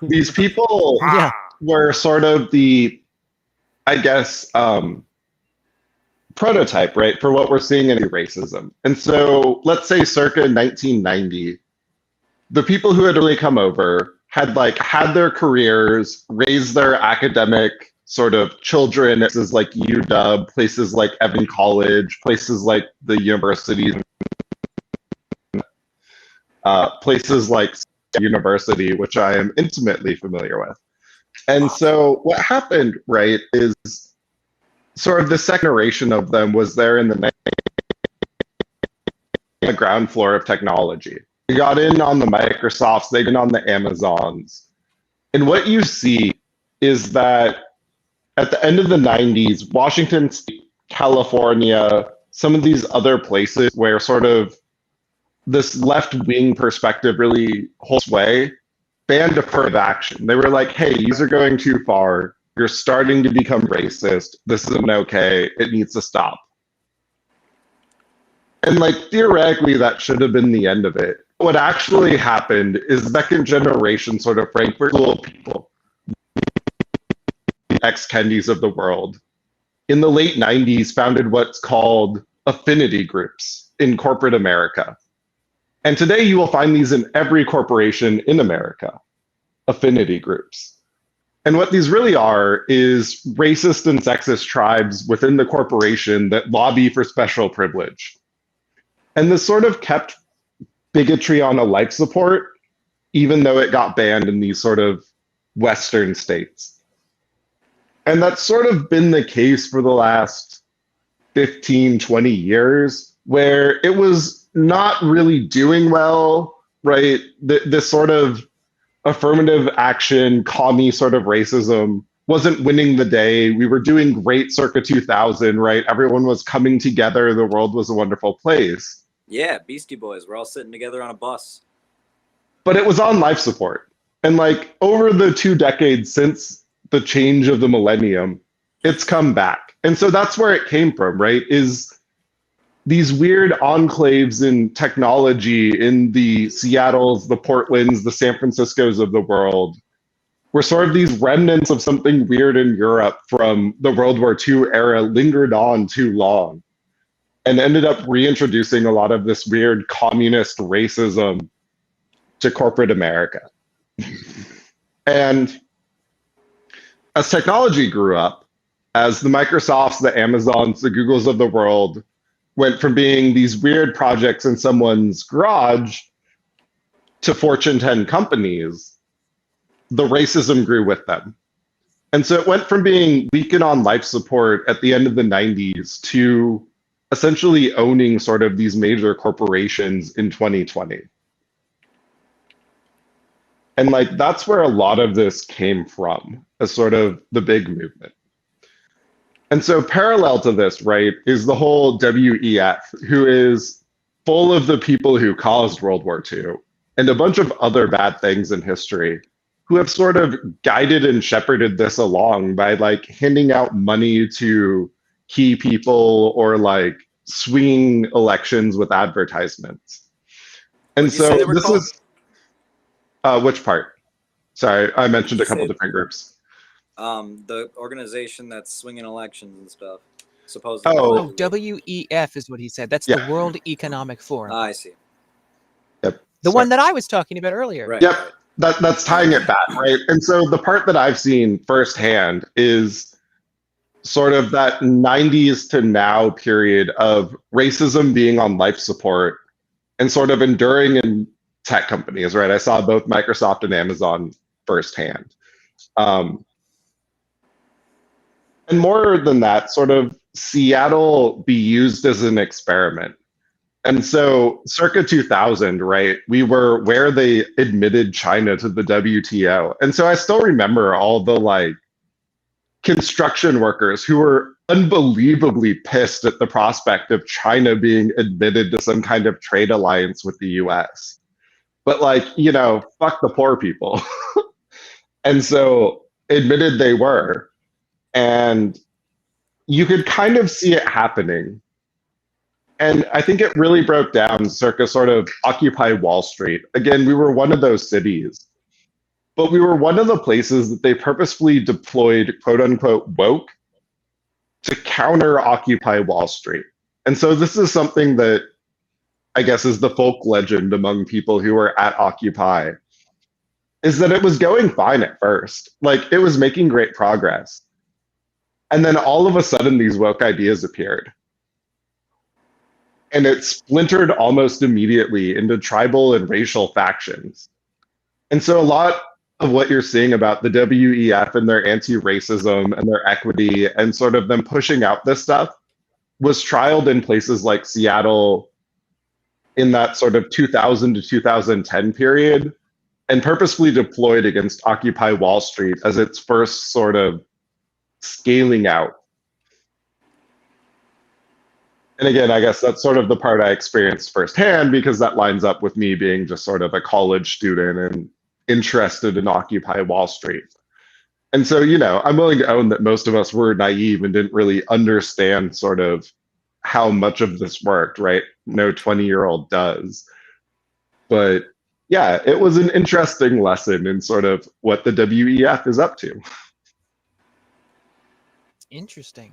these people Yeah. were sort of the, I guess, prototype, right, for what we're seeing in racism. And so let's say circa 1990, the people who had really come over had had their careers, raised their academic sort of children, places like UW, places like Evan College, places like the universities, places like University, which I am intimately familiar with. And so what happened, right, is sort of the second generation of them was there in the ground floor of technology. They got in on the Microsofts, they got in on the Amazons. And what you see is that at the end of the 90s, Washington State, California, some of these other places where sort of this left-wing perspective really holds sway, banned affirmative action. They were like, hey, these are going too far. You're starting to become racist. This isn't okay. It needs to stop. And theoretically, that should have been the end of it. What actually happened is second generation sort of Frankfurt School people, the ex-Kennedys of the world, in the late 90s founded what's called affinity groups in corporate America. And today you will find these in every corporation in America, affinity groups. And what these really are is racist and sexist tribes within the corporation that lobby for special privilege. And this sort of kept bigotry on a life support, even though it got banned in these sort of Western states. And that's sort of been the case for the last 15, 20 years, where it was not really doing well, right? This sort of affirmative action, commie sort of racism wasn't winning the day. We were doing great circa 2000, right? Everyone was coming together. The world was a wonderful place. Yeah, Beastie Boys. We're all sitting together on a bus. But it was on life support. And over the 2 decades since the change of the millennium, it's come back. And so that's where it came from, right? Is these weird enclaves in technology in the Seattles, the Portlands, the San Franciscos of the world were sort of these remnants of something weird in Europe from the World War II era lingered on too long and ended up reintroducing a lot of this weird communist racism to corporate America. And as technology grew up, as the Microsofts, the Amazons, the Googles of the world went from being these weird projects in someone's garage to Fortune 10 companies, the racism grew with them. And so it went from being leaking on life support at the end of the 90s to essentially owning sort of these major corporations in 2020. And that's where a lot of this came from, as sort of the big movement. And so parallel to this, right, is the whole WEF, who is full of the people who caused World War II and a bunch of other bad things in history, who have sort of guided and shepherded this along by handing out money to key people or swinging elections with advertisements. And so this is which part? Sorry, I mentioned a couple different groups. The organization that's swinging elections and stuff. Supposedly. Oh, WEF is what he said. That's the World Economic Forum. I see. Yep. The one that I was talking about earlier. Right. Yep. That's tying it back, right? And so the part that I've seen firsthand is sort of that 90s to now period of racism being on life support and sort of enduring in tech companies, right? I saw both Microsoft and Amazon firsthand. And more than that, sort of Seattle be used as an experiment. And so circa 2000, right, we were where they admitted China to the WTO. And so I still remember all the like construction workers who were unbelievably pissed at the prospect of China being admitted to some kind of trade alliance with the US. But like, you know, fuck the poor people. And so admitted they were. And you could kind of see it happening. And I think it really broke down circa sort of Occupy Wall Street. Again, we were one of those cities, but we were one of the places that they purposefully deployed quote unquote woke to counter Occupy Wall Street. And so this is something that I guess is the folk legend among people who were at Occupy, is that it was going fine at first. Like it was making great progress. And then all of a sudden these woke ideas appeared. And it splintered almost immediately into tribal and racial factions. And so a lot of what you're seeing about the WEF and their anti-racism and their equity and sort of them pushing out this stuff was trialed in places like Seattle in that sort of 2000 to 2010 period and purposefully deployed against Occupy Wall Street as its first sort of scaling out. And again, I guess that's sort of the part I experienced firsthand because that lines up with me being just sort of a college student and interested in Occupy Wall Street. And so, you know, I'm willing to own that most of us were naive and didn't really understand sort of how much of this worked, right? No 20-year-old does. But yeah, it was an interesting lesson in sort of what the WEF is up to. Interesting.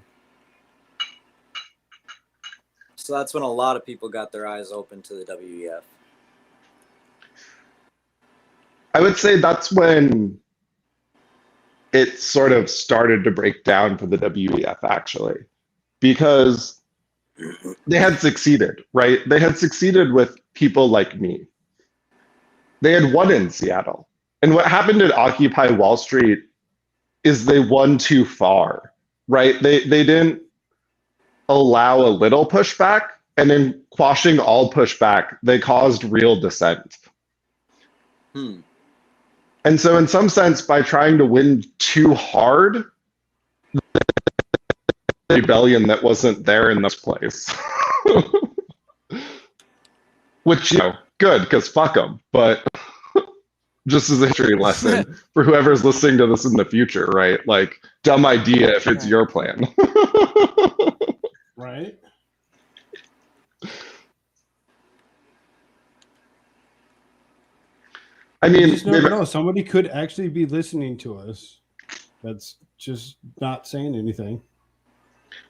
So that's when a lot of people got their eyes open to the WEF. I would say that's when it sort of started to break down for the WEF, actually, because they had succeeded, right? They had succeeded with people like me. They had won in Seattle. And what happened at Occupy Wall Street is they won too far, right? They didn't allow a little pushback, and in quashing all pushback, they caused real dissent. And so in some sense, by trying to win too hard, rebellion that wasn't there in this place. Which, you know, good, because fuck them. But just as a history lesson for whoever's listening to this in the future, right? Like, dumb idea if it's your plan. Right? I mean, you just never know. Somebody could actually be listening to us. That's just not saying anything.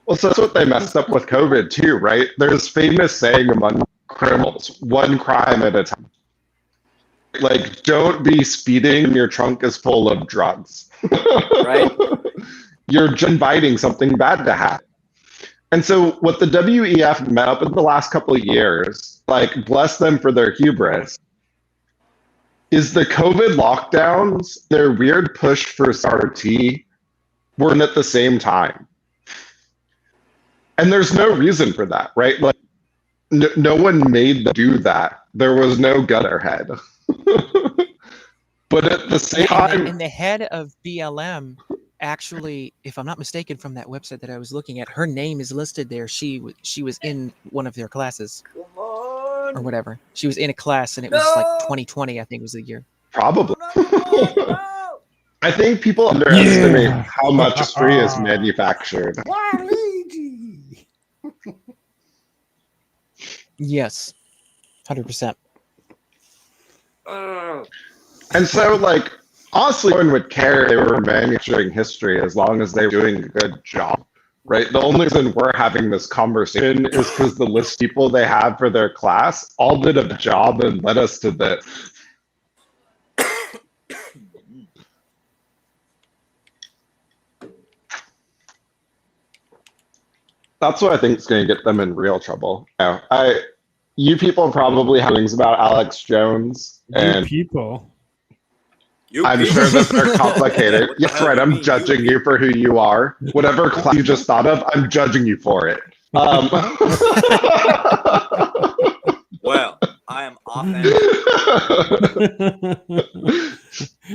Well, so that's what they messed up with COVID too, right? There's famous saying among criminals, one crime at a time. Like, don't be speeding when your trunk is full of drugs. Right? You're inviting something bad to happen. And so what the WEF met up in the last couple of years, like, bless them for their hubris, is the COVID lockdowns, their weird push for RT, were at the same time. And there's no reason for that, right? Like, no one made them do that. There was no gutterhead. But at the same time... And the head of BLM, actually, if I'm not mistaken from that website that I was looking at, her name is listed there. She was in one of their classes. Come on. Or whatever. She was in a class, and it was like 2020, I think was the year. Probably. I think people underestimate how much free is manufactured. Yes. 100%. And so, like, honestly, no one would care if they were manufacturing history as long as they were doing a good job, right? The only reason we're having this conversation is because the list of people they have for their class all did a job and led us to this. That's what I think is going to get them in real trouble. You people probably have things about Alex Jones. And people. I'm sure that they're complicated. Yes, right. I'm judging you for who you are. Whatever class you just thought of, I'm judging you for it. Well, I am offended.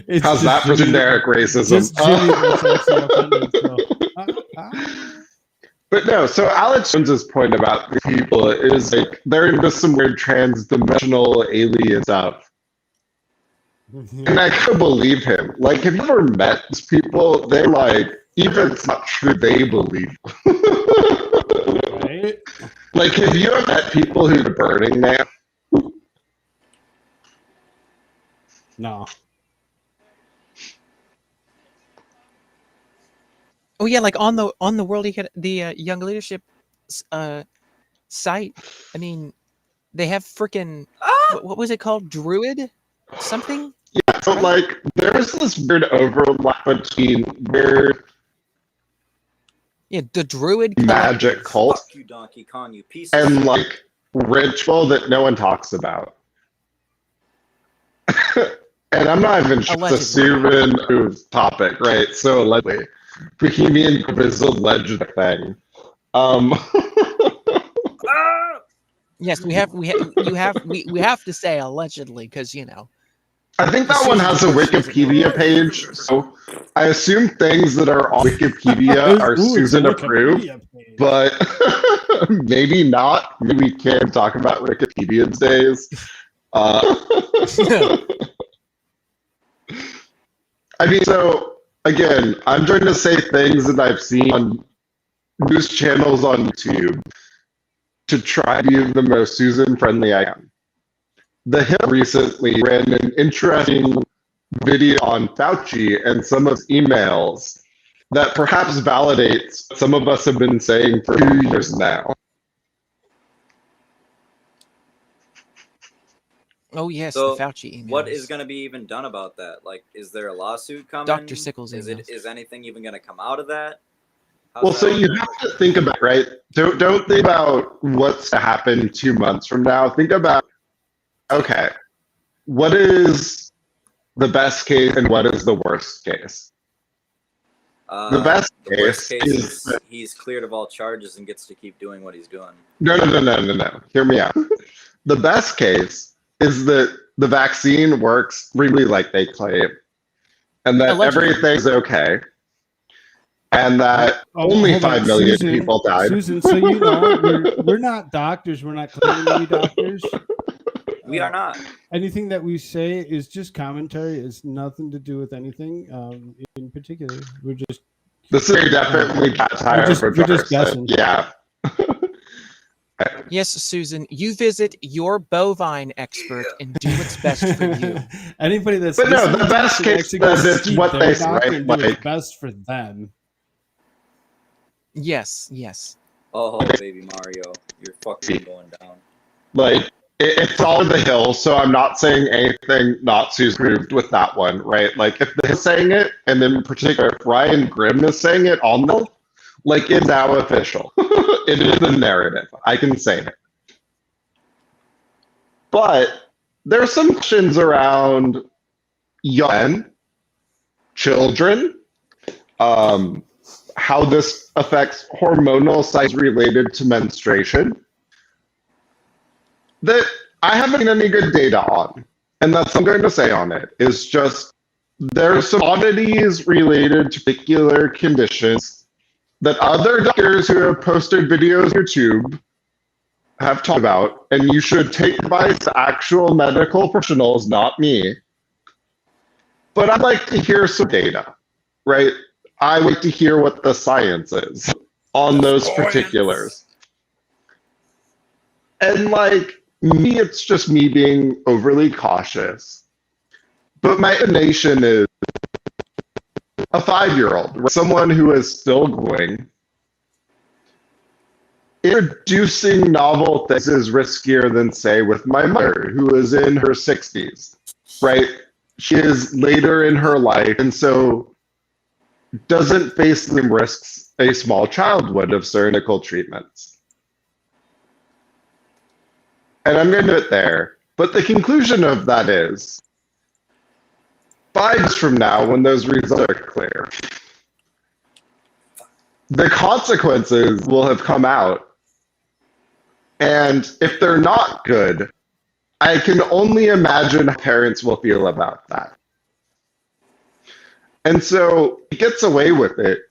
It's How's just that for Jimmy- generic racism? Just Jimmy that's actually offended. So. But no, so Alex Jones's point about the people is like they're into some weird trans-dimensional alien stuff. And I could believe him. Like, have you ever met these people? They're like, even if it's not true, they believe. Right? Like, have you ever met people who are Burning Man? No. Oh yeah, like on the World the Young Leadership site. I mean, they have freaking what was it called? Druid something? Yeah, so Right? like, there's this weird overlap between weird Yeah, the Druid magic Collective. cult Fuck you, Donkey Kong, you piece of and shit. like ritual that no one talks about. And I'm not even sure it's a Allegedly. Surin topic, right? So allegedly, Bohemian Grove is a alleged thing. Yes, we have to say allegedly because I think that one has a Wikipedia page, so I assume things that are on Wikipedia are Ooh, it's a Susan approved, Wikipedia page. but maybe not. Maybe we can talk about Wikipedia days. I mean, so again, I'm trying to say things that I've seen on news channels on YouTube to try to be the most Susan-friendly I am. The Hill recently ran an interesting video on Fauci and some of his emails that perhaps validates what some of us have been saying for 2 years now. Oh yes, So, the Fauci emails. what is going to be even done about that? Like, is there a lawsuit coming? Dr. Sickles emails. Is anything even going to come out of that? Well, so you have to think about, right? Don't think about what's to happen 2 months from now. Think about, okay, what is the best case and what is the worst case? The best worst case case is he's cleared of all charges and gets to keep doing what he's doing. no. Hear me out. The best case is that the vaccine works really like they claim, and that Allegedly. everything's okay, and that only hold on, 5 million Susan, people died. Susan, so you know, we're not doctors. We're not claiming to be doctors. We are not. Anything that we say is just commentary. It's nothing to do with anything in particular. We're just. This is definitely satire for we're just Carson. guessing. Yeah. Yes, Susan, you visit your bovine expert and do what's best for you. Anybody that's But no, listening the to best this case actually go is it's see what their they say, doctor right? and do what's Like, best for them. Yes. Oh, baby Mario, you're fucking going down. like it's all in the Hill, so I'm not saying anything not Susan proved with that one, right? Like if they're saying it, and in particular if Ryan Grimm is saying it on the, like it's now official. It is the narrative. I can say it. But there are some questions around young men, children, how this affects hormonal cycles related to menstruation that I haven't seen any good data on. And that's what I'm going to say on it, is just there are some oddities related to particular conditions that other doctors who have posted videos on YouTube have talked about, and you should take advice to actual medical professionals, not me. But I'd like to hear some data, right? I like to hear what the science is on those particulars. And like me, it's just me being overly cautious. But my nation is a 5-year-old, someone who is still growing. Introducing novel things is riskier than, say, with my mother, who is in her 60s, right? She is later in her life, and so doesn't face the risks a small child would of certain medical treatments. And I'm going to do it there. But the conclusion of that is, 5 years from now, when those results are clear, the consequences will have come out. And if they're not good, I can only imagine how parents will feel about that. And so he gets away with it.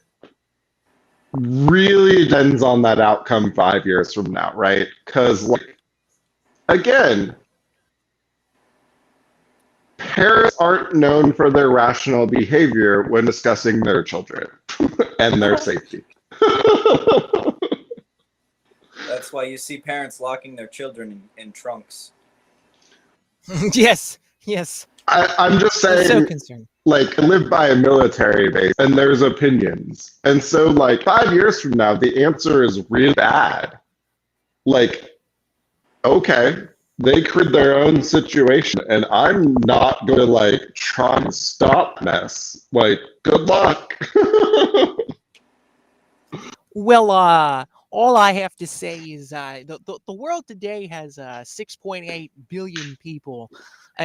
Really depends on that outcome 5 years from now, right? Because, like, again, parents aren't known for their rational behavior when discussing their children and their safety. That's why you see parents locking their children in trunks. Yes. I'm just I'm saying, so concerned. like, I live by a military base and there's opinions. And so, like, 5 years from now, the answer is really bad. Like, okay, they create their own situation and I'm not going to, like, try and stop mess. Like, good luck. Well, all I have to say is the world today has 6.8 billion people.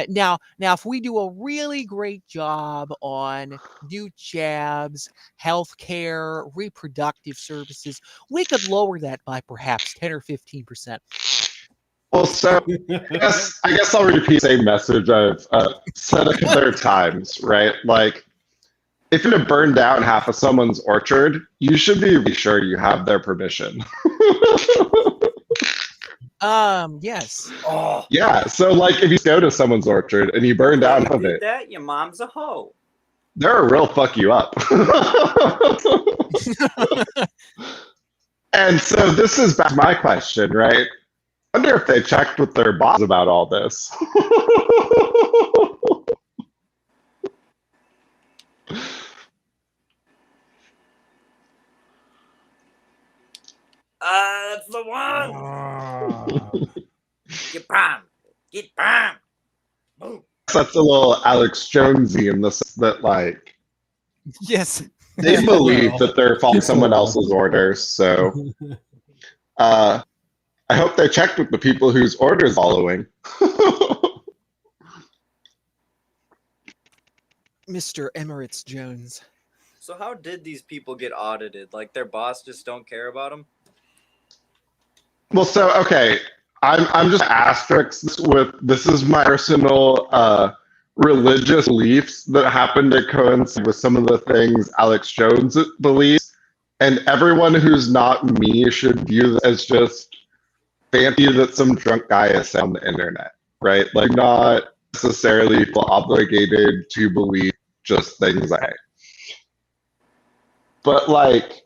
Now, if we do a really great job on new jabs, healthcare, reproductive services, we could lower that by perhaps 10 or 15%. Well, so I guess I'll repeat the same message I've said a other times, right? Like, if you're going to burn down half of someone's orchard, you should be really sure you have their permission. Yes. Oh, Yeah, so, like, if you go to someone's orchard and you burn down half of did it, that? Your mom's a hoe. they're a real fuck you up. And so this is back to my question, right? I wonder if they checked with their boss about all this. That's the one. Get bombed. Get bombed. Boom. That's a little Alex Jonesy in the sense that, like, Yes. they believe that they're following someone else's orders. So I hope they checked with the people whose orders following. Mr. Emirates Jones. So how did these people get audited? Like their boss just don't care about them? Well, so okay, I'm just asterisks with this is my personal religious beliefs that happen to coincide with some of the things Alex Jones believes, and everyone who's not me should view this as just fancy that some drunk guy is saying on the internet, right? Like, not necessarily feel obligated to believe just things I say. But, like,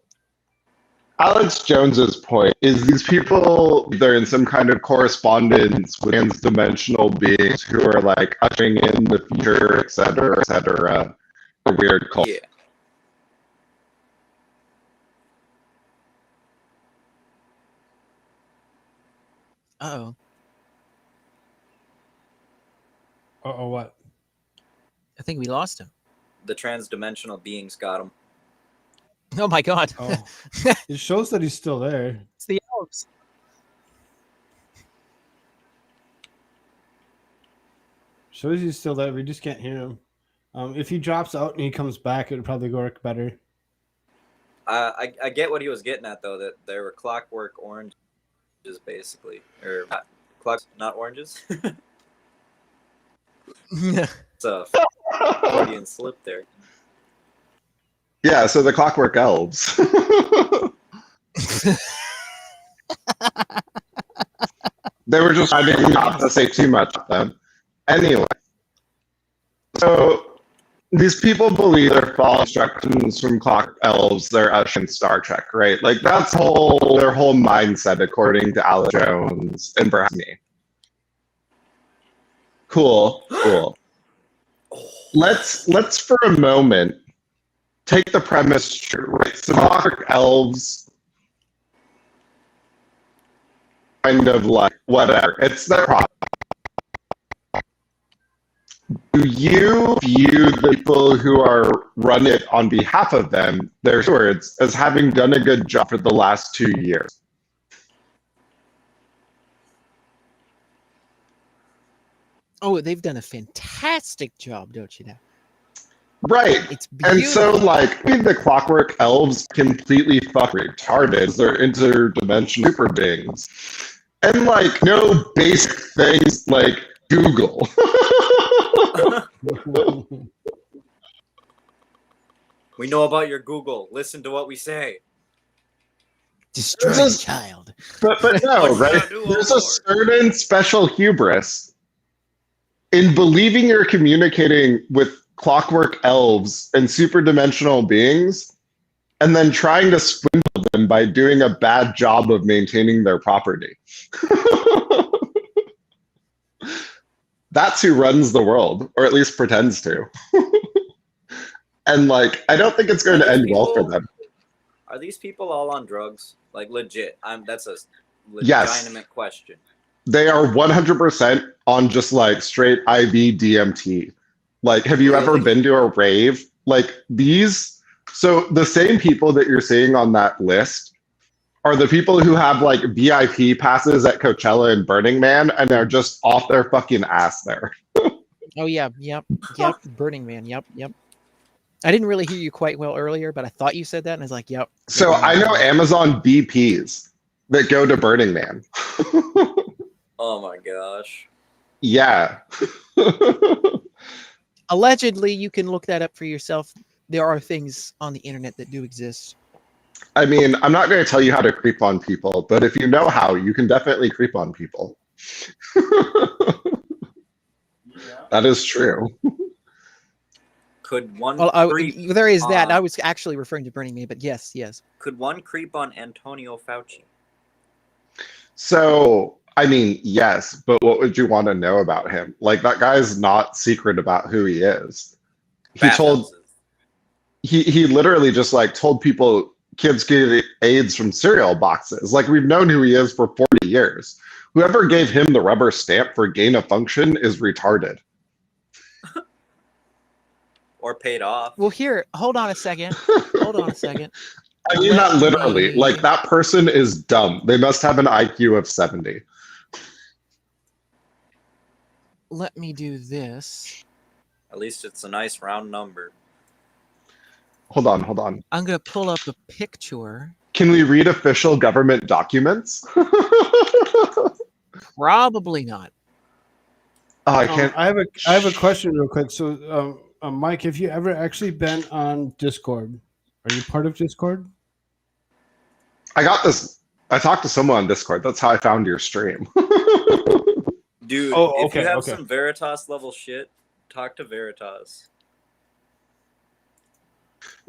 Alex Jones's point is these people, they're in some kind of correspondence with trans-dimensional beings who are, like, ushering in the future, et cetera, a weird cult. Yeah. Uh-oh. Uh-oh, what? I think we lost him. The trans-dimensional beings got him. Oh my God. Oh. It shows that he's still there. It's the elves. Shows he's still there. We just can't hear him. If he drops out and he comes back, it would probably work better. I get what he was getting at, though, that there were clockwork oranges, basically. Or not oranges. It's a Freudian slip there. Yeah, so the Clockwork Elves. They were just trying not to say too much of them. Anyway, so these people believe they're following instructions from Clockwork Elves. They're ushering Star Trek, right? Like, that's their whole mindset, according to Alex Jones and perhaps me. Cool. Let's for a moment take the premise true, right? So Clockwork Elves kind of like whatever. It's their problem. Do you view the people who are running it on behalf of them, their stewards, as having done a good job for the last 2 years? Oh, they've done a fantastic job, don't you know? Right. It's beautiful. And so, like, the Clockwork Elves completely fucking retarded. They're interdimensional super beings. and like know basic things like Google. We know about your Google. Listen to what we say. Destroy This the is- child. But What no, should right? I do, There's oh a Lord? certain special hubris in believing you're communicating with clockwork elves and superdimensional beings, and then trying to swindle them by doing a bad job of maintaining their property. That's who runs the world, or at least pretends to. And like, I don't think it's going to end well for them. Are these people all on drugs? Like legit? That's a Yes. legitimate question. They are 100% on just like straight IV DMT. Like, have you ever Really? been to a rave? Like these, so the same people that you're seeing on that list are the people who have like VIP passes at Coachella and Burning Man and are just off their fucking ass there. Oh yeah, yep. Burning Man, yep. I didn't really hear you quite well earlier, but I thought you said that, and I was like, yep. So I know Amazon BPs that go to Burning Man. Oh my gosh. Yeah. Allegedly, you can look that up for yourself. There are things on the internet that do exist. I mean, I'm not going to tell you how to creep on people, but if you know how, you can definitely creep on people. That is true. Could one Well, creep there is that. I on- was actually referring to Burning Man, but yes. Could one creep on Antonio Fauci? So, I mean, yes, but what would you want to know about him? Like, that guy's not secret about who he is. Bathhouses. He literally just like told people kids get AIDS from cereal boxes. Like, we've known who he is for 40 years. Whoever gave him the rubber stamp for gain of function is retarded. Or paid off. Well, here, hold on a second. I mean that literally. Like, that person is dumb. They must have an IQ of 70. Let me do this. At least it's a nice round number. Hold on. I'm going to pull up a picture. Can we read official government documents? Probably not. Oh, I can't. I have a question real quick. So, Mike, have you ever actually been on Discord? Are you part of Discord? I got this. I talked to someone on Discord. That's how I found your stream. Dude, Oh, if you okay, have okay. some Veritas level shit, talk to Veritas.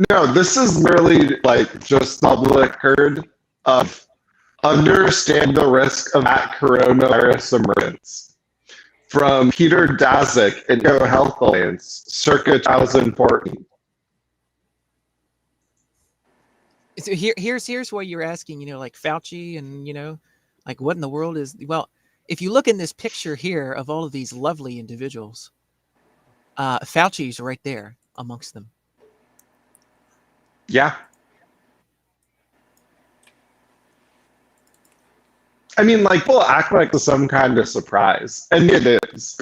No, this is literally like just public herd of understand the risk of that coronavirus emergence. From Peter Daszak at Go Health Alliance, circa 2014. So here's what you're asking, like Fauci and, like what in the world is, well, if you look in this picture here of all of these lovely individuals, Fauci's right there amongst them. Yeah. I mean, like, we'll act like it's some kind of surprise, and it is.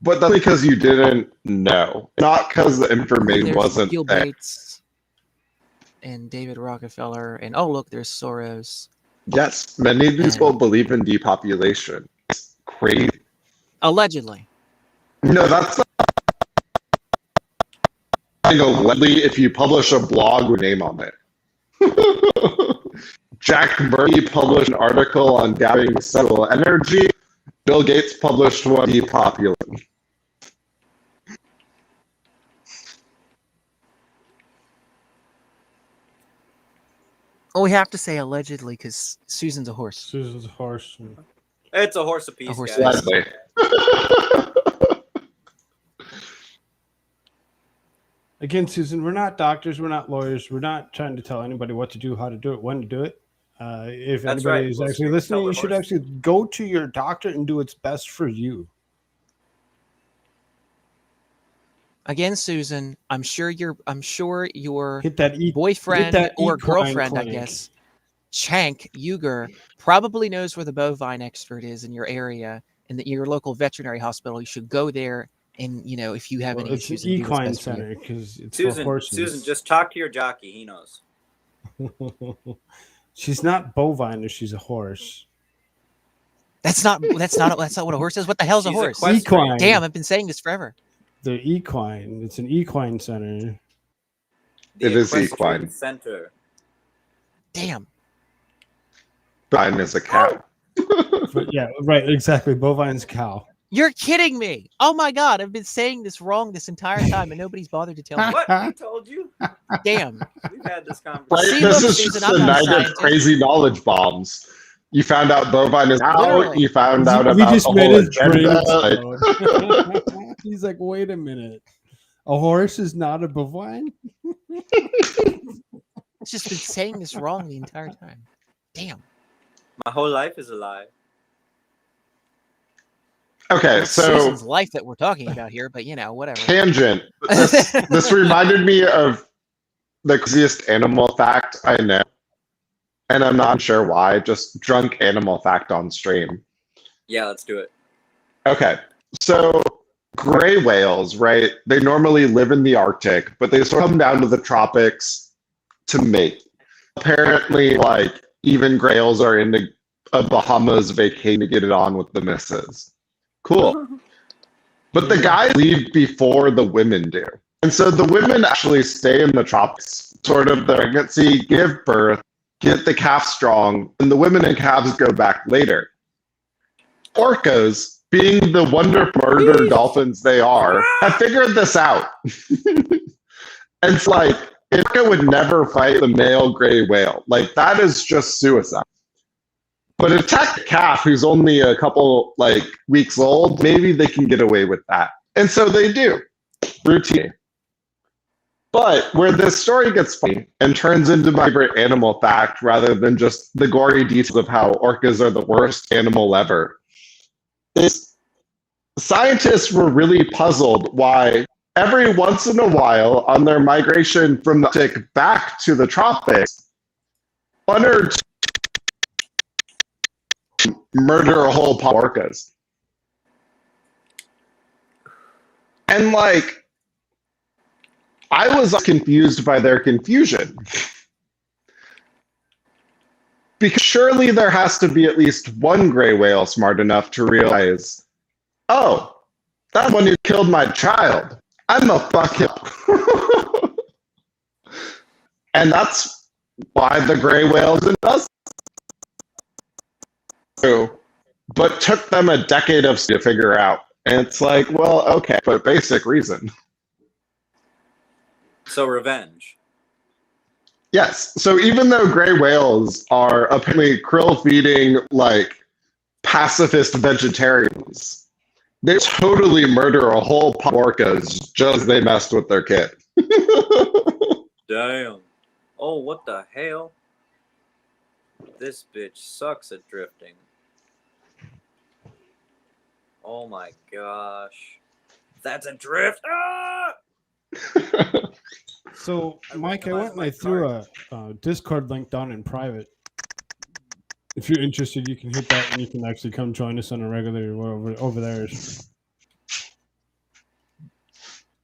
But that's because you didn't know, not because the information There's wasn't Bill there. Gates and David Rockefeller, and oh look, there's Soros. Yes, many of these people believe in depopulation. It's crazy. Allegedly. No, that's not allegedly if you publish a blog with name on it. Jack Murray published an article on gathering solar energy. Bill Gates published one on depopulation. Oh, we have to say allegedly because Susan's a horse. Susan's a horse. It's a horse apiece, A horse guys. Gladly. Again, Susan, we're not doctors. We're not lawyers. We're not trying to tell anybody what to do, how to do it, when to do it. If That's anybody right. is Well, actually tell listening, the you should horse. actually go to your doctor and do what's best for you. Again, Susan, I'm sure your Hit that boyfriend that or equine girlfriend, clinic. I guess, Chank Uger, probably knows where the bovine expert is in your area, and that your local veterinary hospital. You should go there, and if you have Well, any it's an issues, and do what's equine best for you. center because it's for Susan, horses. just talk to your jockey. He knows. She's not bovine if she's a horse. That's not what a horse is. What the hell's a She's horse? equestrian. Equine. Damn, I've been saying this forever. The equine. It's an equine center. The It is Equestrian equine. Center. Damn. Bovine is a cow. But yeah, right, exactly. Bovine's cow. You're kidding me. Oh my god, I've been saying this wrong this entire time and nobody's bothered to tell me. What? I told you. Damn. We've had this Right? conversation. See, This look, is Susan, just I'm a not a night of scientist. crazy knowledge bombs. You found out bovine is cow. Literally. You found out We about just the made whole his brain agenda. Like, explode. He's like, wait a minute. A horse is not a bovine? I've just been saying this wrong the entire time. Damn. My whole life is a lie. okay, It's so Susan's life that we're talking about here, but whatever. tangent. This reminded me of the craziest animal fact I know, and I'm not sure why. Just drunk animal fact on stream. Yeah, let's do it. Okay, so gray whales, right? They normally live in the Arctic, but they sort of come down to the tropics to mate. Apparently, like even gray whales are into a Bahamas vacation to get it on with the missus. Cool. But the guys leave before the women do. And so the women actually stay in the tropics, sort of the pregnancy, give birth, get the calf strong, and the women and calves go back later. Orcas, being the wonder murder dolphins they are, have figured this out. And it's like, an orca would never fight the male gray whale. Like, that is just suicide. But attack the calf who's only a couple weeks old, maybe they can get away with that. And so they do. Routine. But where this story gets funny and turns into my favorite animal fact rather than just the gory details of how orcas are the worst animal ever, is scientists were really puzzled why every once in a while on their migration from the Arctic back to the tropics, one or two murder a whole pod of orcas. And I was confused by their confusion. Because surely there has to be at least one gray whale smart enough to realize, oh, that one who killed my child, I'm a fuck him. And that's why the gray whales and us. But took them a decade of to figure out. And it's like, well, okay, but basic reason. So revenge. Yes. So even though gray whales are apparently krill feeding, pacifist vegetarians, they totally murder a whole pod of orcas just as they messed with their kid. Damn. Oh, what the hell? This bitch sucks at drifting. Oh my gosh. That's a drift. Ah! So, Mike, I went and I threw a Discord link down in private. If you're interested, you can hit that and you can actually come join us on a regular over there.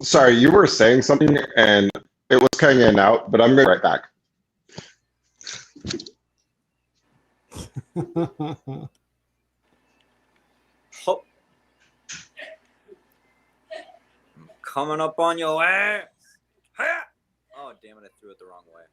Sorry, you were saying something and it was cutting in and out, but I'm going right back. Ho- I'm coming up on your ass. Ha! Oh, damn it, I threw it the wrong way.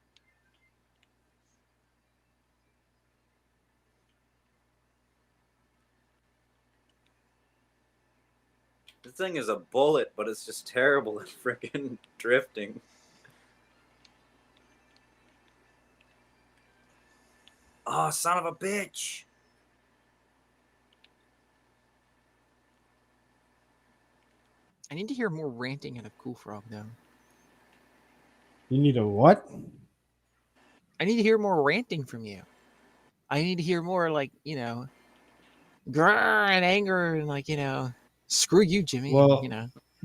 This thing is a bullet, but it's just terrible at freaking drifting. Oh, son of a bitch. I need to hear more ranting out of Koolfrogg, though. You need a what? I need to hear more ranting from you. I need to hear more, grrr and anger and, screw you, Jimmy. Well,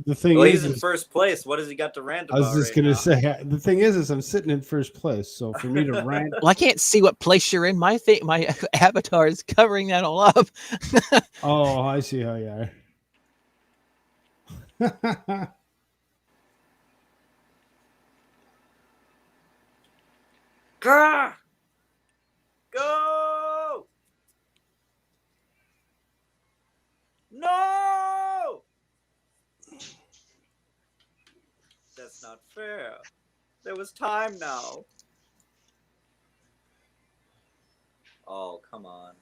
the thing Well, is, he's in first place. What has he got to rant I about? was just right gonna now? say, the thing is I'm sitting in first place, so for me to rant, Well, I can't see what place you're in. My avatar is covering that all up. oh, I see how you are. Grrr! Go! No! That's not fair. There was time now. Oh, come on.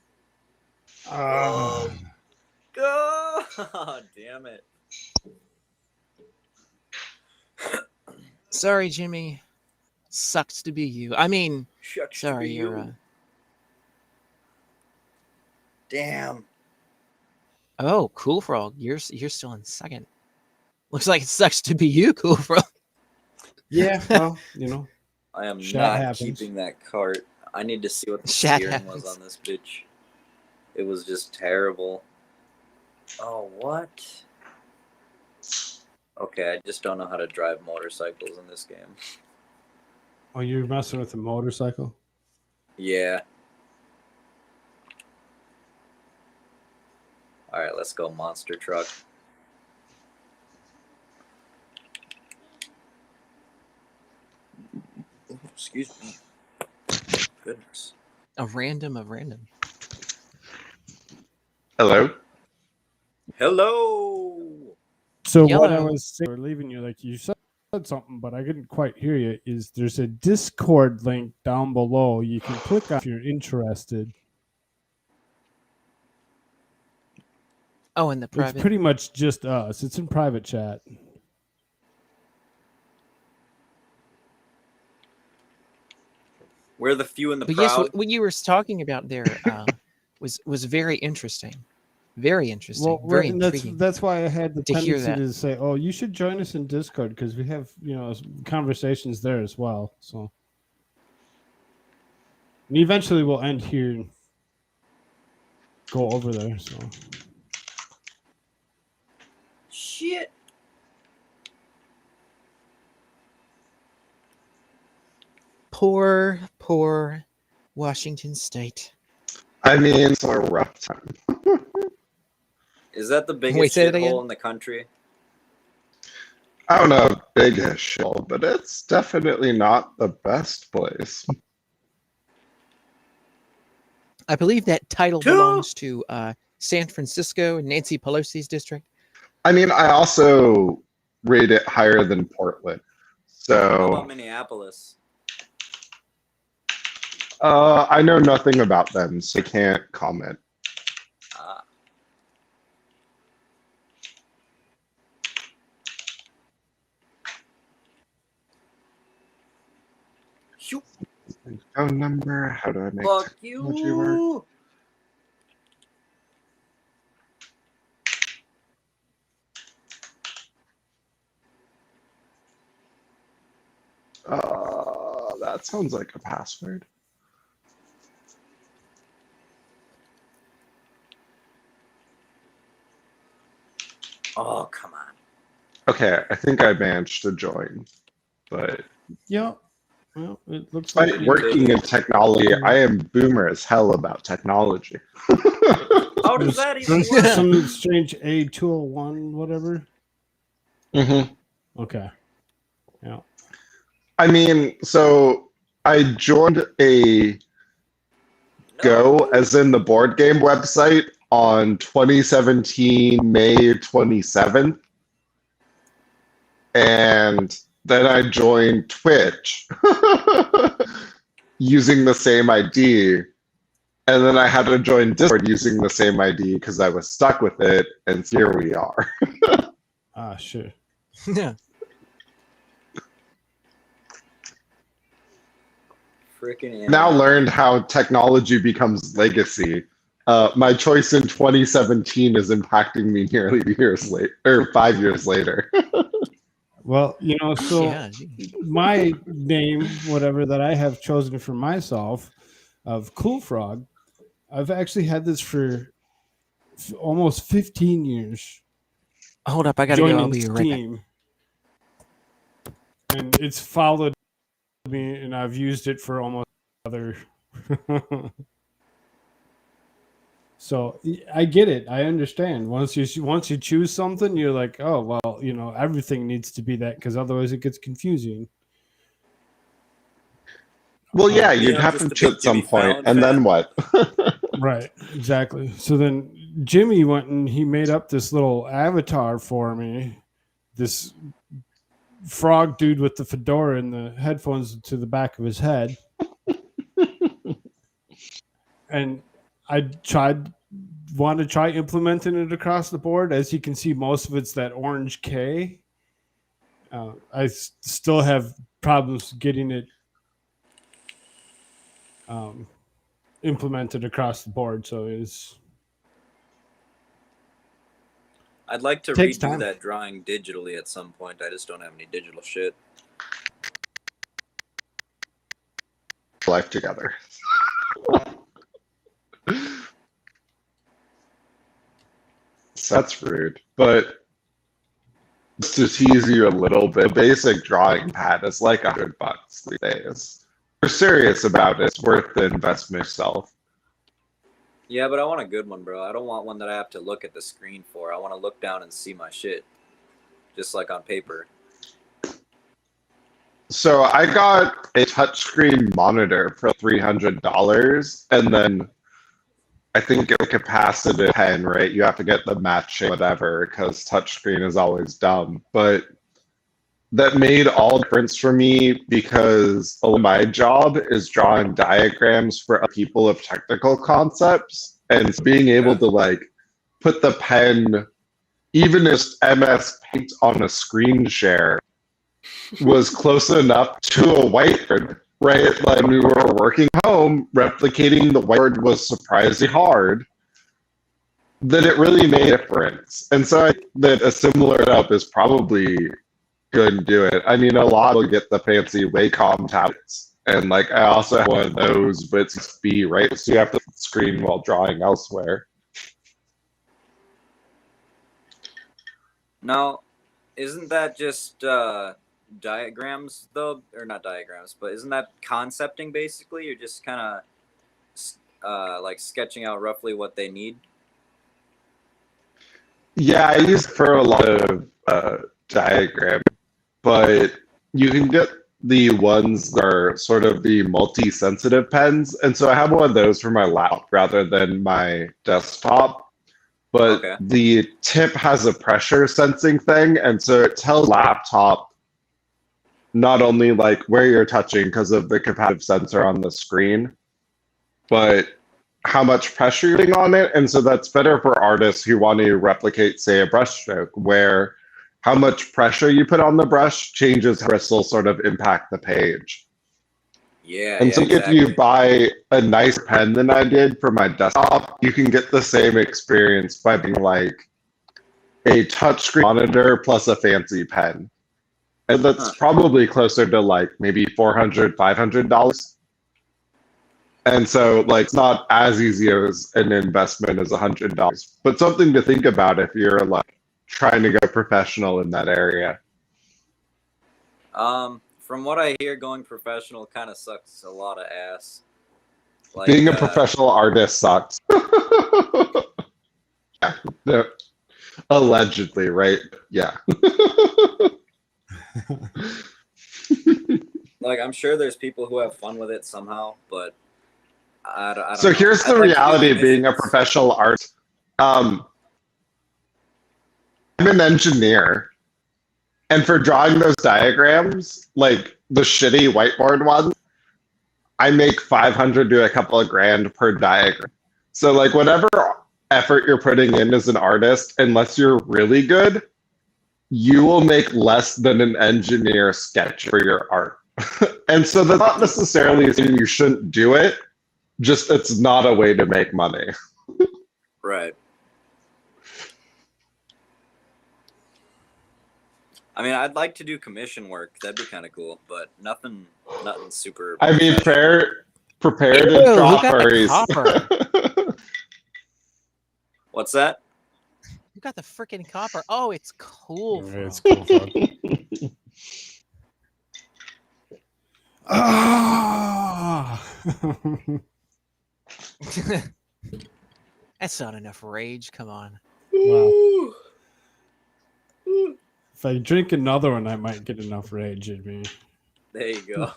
Go! Damn it. Sorry, Jimmy. Sucks to be you. I mean, Shucks to sorry, be you're. you. Damn. Oh, Koolfrogg, you're still in second. Looks like it sucks to be you, Koolfrogg. Yeah, well, you know. I am Shat not happens. keeping that cart. I need to see what the Shat steering happens. was on this bitch. It was just terrible. Oh, what? Okay, I just don't know how to drive motorcycles in this game. Oh, you're messing with a motorcycle? Yeah. All right, let's go monster truck. Excuse me. Goodness. A random of random. Hello? Hello. So what I Yellow. was saying, or leaving you, like you said something, but I couldn't quite hear you, is there's a Discord link down below. You can click on if you're interested. Oh, in the private. It's pretty much just us. It's in private chat. We're the few and the But proud. yes, what you were talking about there was very interesting. Very interesting. Well, very and intriguing. that's why I had the to hear tendency that. to say, "Oh, you should join us in Discord because we have conversations there as well." So, and eventually we'll end here and go over there. So, Shit. Poor Washington State. I mean, it's a rough time. Is that the Wait, biggest say that again? shithole in the country? I don't know, big as shit, but it's definitely not the best place. I believe that title Two? belongs to San Francisco and Nancy Pelosi's district. I mean, I also rate it higher than Portland. How about So, Minneapolis? I know nothing about them, so I can't comment. Ah. Shoot. Phone number, how do I make Fuck technology work? you. That sounds like a password. Oh, come on. Okay, I think I managed to join, but yeah. Well, it looks like despite working in technology, I am boomer as hell about technology. How does that even work? some strange A201 whatever. Mm-hmm. Okay. Yeah. I mean, so I joined a Go, as in the board game website, on 2017, May 27th. And then I joined Twitch using the same ID. And then I had to join Discord using the same ID because I was stuck with it. And here we are. Sure. Yeah. Freaking Now learned how technology becomes legacy. My choice in 2017 is impacting me nearly 5 years later. Well, so Yeah, gee. my name, whatever that I have chosen for myself, of Koolfrogg, I've actually had this for almost 15 years. Hold up, I gotta go. I'll Joining be right back. Steam, and it's followed me, and I've used it for almost other. So I get it. I understand. Once you choose something, you're like, oh well, everything needs to be that because otherwise it gets confusing. Well, yeah, you'd I'm have just to the choose big at some Jimmy point, Fallon and fan. then what? Right. Exactly. So then Jimmy went and he made up this little avatar for me. This frog dude with the fedora and the headphones to the back of his head. And I want to try implementing it across the board. As you can see, most of it's that orange K. I still have problems getting it implemented across the board. So I'd like to takes redo time. that drawing digitally at some point. I just don't have any digital shit. Life together. That's rude, but just to tease you a little bit, a basic drawing pad is like $100 these days. If you're serious about it, it's worth the investment yourself. Yeah, but I want a good one, bro. I don't want one that I have to look at the screen for. I want to look down and see my shit, just like on paper. So I got a touchscreen monitor for $300, and then I think a capacitive pen, right? You have to get the matching whatever, because touchscreen is always dumb. But that made all the difference for me, because my job is drawing diagrams for other people of technical concepts, and being able to like put the pen, even as MS Paint on a screen share, was close enough to a whiteboard, right? Like when we were working home, replicating the whiteboard was surprisingly hard. That it really made a difference. And so I think that a similar setup is probably good to do it. I mean, a lot will get the fancy Wacom tablets. And like I also have one of those, but it's B, right? So you have to screen while drawing elsewhere. Now, isn't that just diagrams though, or not diagrams, but isn't that concepting basically? You're just kind of like sketching out roughly what they need. Yeah, I use it for a lot of diagram, but you can get the ones that are sort of the multi-sensitive pens, and so I have one of those for my laptop rather than my desktop. But Okay. the tip has a pressure sensing thing, and so it tells laptop not only like where you're touching because of the capacitive sensor on the screen, but how much pressure you're putting on it. And so that's better for artists who want to replicate, say, a brushstroke, where how much pressure you put on the brush changes how bristles sort of impact the page. Yeah. And yeah, so exactly. if you buy a nicer pen than I did for my desktop, you can get the same experience by being like a touchscreen monitor plus a fancy pen. And that's probably closer to like maybe $400, $500. And so like it's not as easy as an investment as $100, but something to think about if you're like trying to go professional in that area. From what I hear, going professional kind of sucks a lot of ass. Like, Being a professional artist sucks. Yeah, allegedly, right? Yeah. Like, I'm sure there's people who have fun with it somehow, but I don't So know. here's the I'd like to do reality of being a commissions. professional artist. I'm an engineer, and for drawing those diagrams, like the shitty whiteboard ones, I make 500 to a couple of grand per diagram. So like whatever effort you're putting in as an artist, unless you're really good, you will make less than an engineer sketch for your art. And so that's not necessarily saying you shouldn't do it, just it's not a way to make money. Right. I mean, I'd like to do commission work. That'd be kind of cool, but nothing super. I mean, prepare to Ew, draw who got the furries. copper? What's that? You got the freaking copper. Oh, it's cool. It's Koolfrogg. Ah! That's not enough rage. Come on. Wow. If I drink another one, I might get enough rage in me. There you go.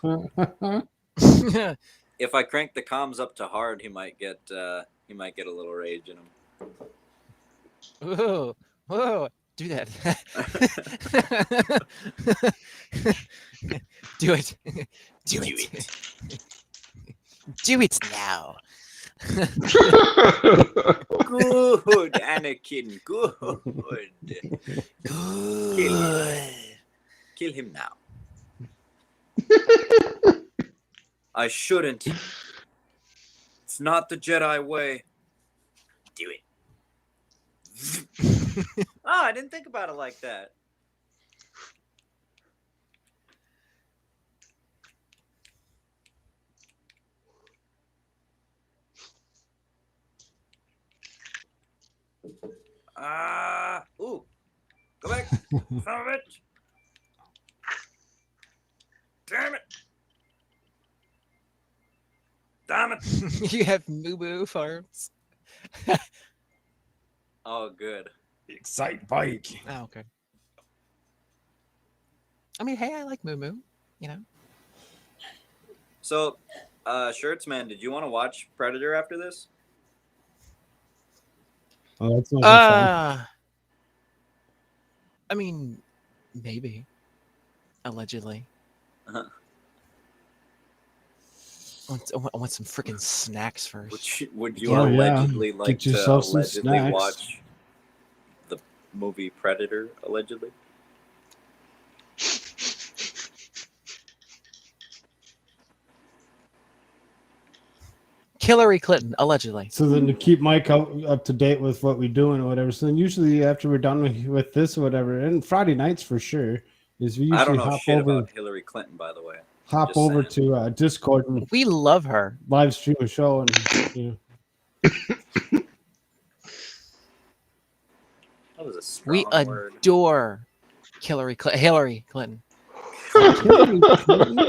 If I crank the comms up to hard, he might get a little rage in him. Whoa, whoa, do that. Do it. Do it. Do it now. Good, Anakin. Good. Good. Kill him now. I shouldn't. It's not the Jedi way. Do it. Oh, I didn't think about it like that. Ooh. Go back. Son of a bitch. Damn it. Damn it. You have Moo Moo Farms. Oh, good. Excite bike. Oh, okay. I mean, hey, I like Moo Moo. You know. So, Shirts Man, did you want to watch Predator after this? Oh, that's not fun. I mean, maybe. Allegedly. Uh-huh. I want some freaking snacks first. Would you Oh, yeah. allegedly like Get to yourself some allegedly snacks. watch the movie Predator? Allegedly. Hillary Clinton, allegedly. So then to keep Mike up to date with what we do and whatever. So then usually after we're done with this or whatever, and Friday nights for sure, is we I don't usually know hop shit over about Hillary Clinton, by the way. hop Just over saying. to Discord and We love her. live stream a show and you know. That was a strong We word. adore Hillary Clinton. Hillary Clinton,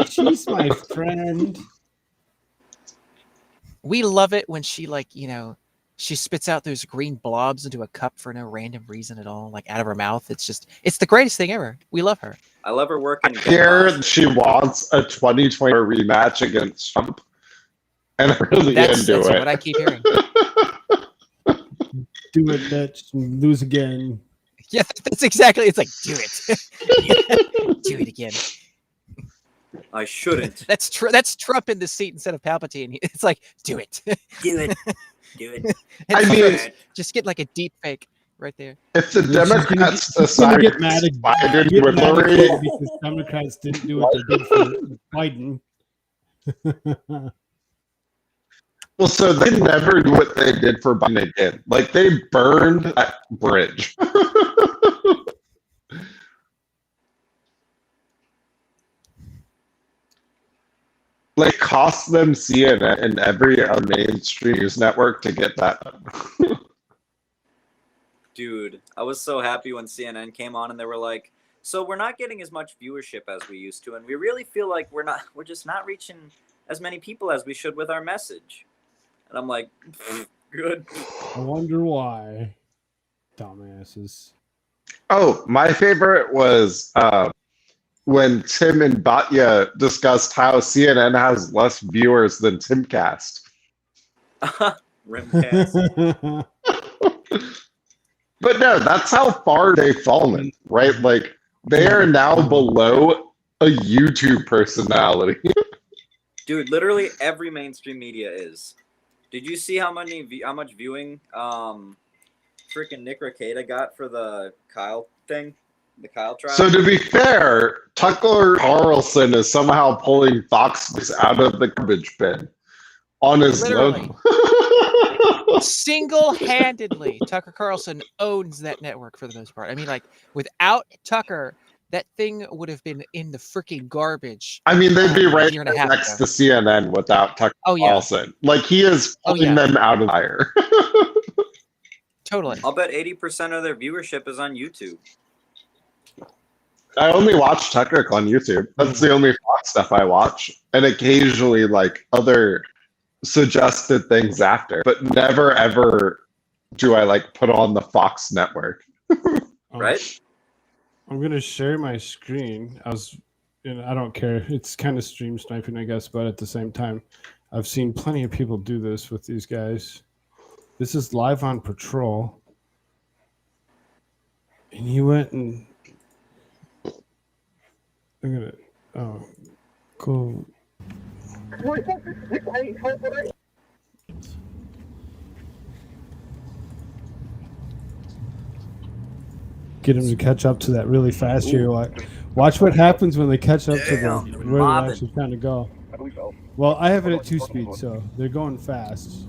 she's my friend. We love it when she she spits out those green blobs into a cup for no random reason at all, like out of her mouth. It's the greatest thing ever. We love her. I love her working. Here she wants a 2020 rematch against Trump, and I'm really That's into it. what I keep hearing. Do it, bitch, and lose again. Yeah, that's exactly. It's like, do it. Do it again. I shouldn't. That's Trump in the seat instead of Palpatine. It's like, do it. Do it. Do it. I mean, Just get like a deep fake right there. if the She's Democrats gonna decide get mad at Biden get with mad at Hillary, Trump because Democrats didn't do what they did for Biden. well, so they never do what they did for Biden again. Like they burned that bridge. Like cost them CNN and every mainstream news network to get that done. Dude, I was so happy when CNN came on and they were like, so we're not getting as much viewership as we used to, and we really feel like we're just not reaching as many people as we should with our message. And I'm like, good. I wonder why. Dumbasses. Oh, my favorite was when Tim and Batya discussed how CNN has less viewers than Timcast. Rimcast. But no, that's how far they've fallen, right? Like they are now below a YouTube personality. Dude, literally every mainstream media is. Did you see how much viewing freaking Nick Rekieta got for the Kyle thing? The Kyle trial? So to be fair, Tucker Carlson is somehow pulling Fox News out of the garbage bin on his Literally. logo. Single-handedly, Tucker Carlson owns that network for the most part. I mean, like, without Tucker, that thing would have been in the freaking garbage. I mean, they'd be a right year and a half next ago. to CNN without Tucker Oh, yeah. Carlson. Like he is pulling them out of the fire. Totally. I'll bet 80% of their viewership is on YouTube. I only watch Tucker on YouTube. That's the only Fox stuff I watch, and occasionally like other suggested things after, but never ever do I like put on the Fox network. Right? I'm gonna share my screen. I don't care. It's kind of stream sniping, I guess, but at the same time, I've seen plenty of people do this with these guys. This is live on patrol. And he went and I'm gonna go. Get him to catch up to that really fast here. Watch what happens when they catch up to Damn, the they're where they're mobbing. actually trying to go. Well, I have it at 2 speed, so they're going fast.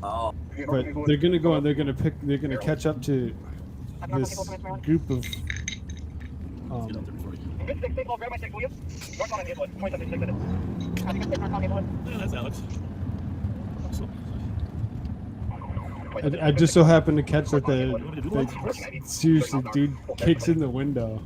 Oh, But they're gonna go and they're gonna catch up to this group of That's Alex. I just so happened to catch that the seriously dude kicks in the window.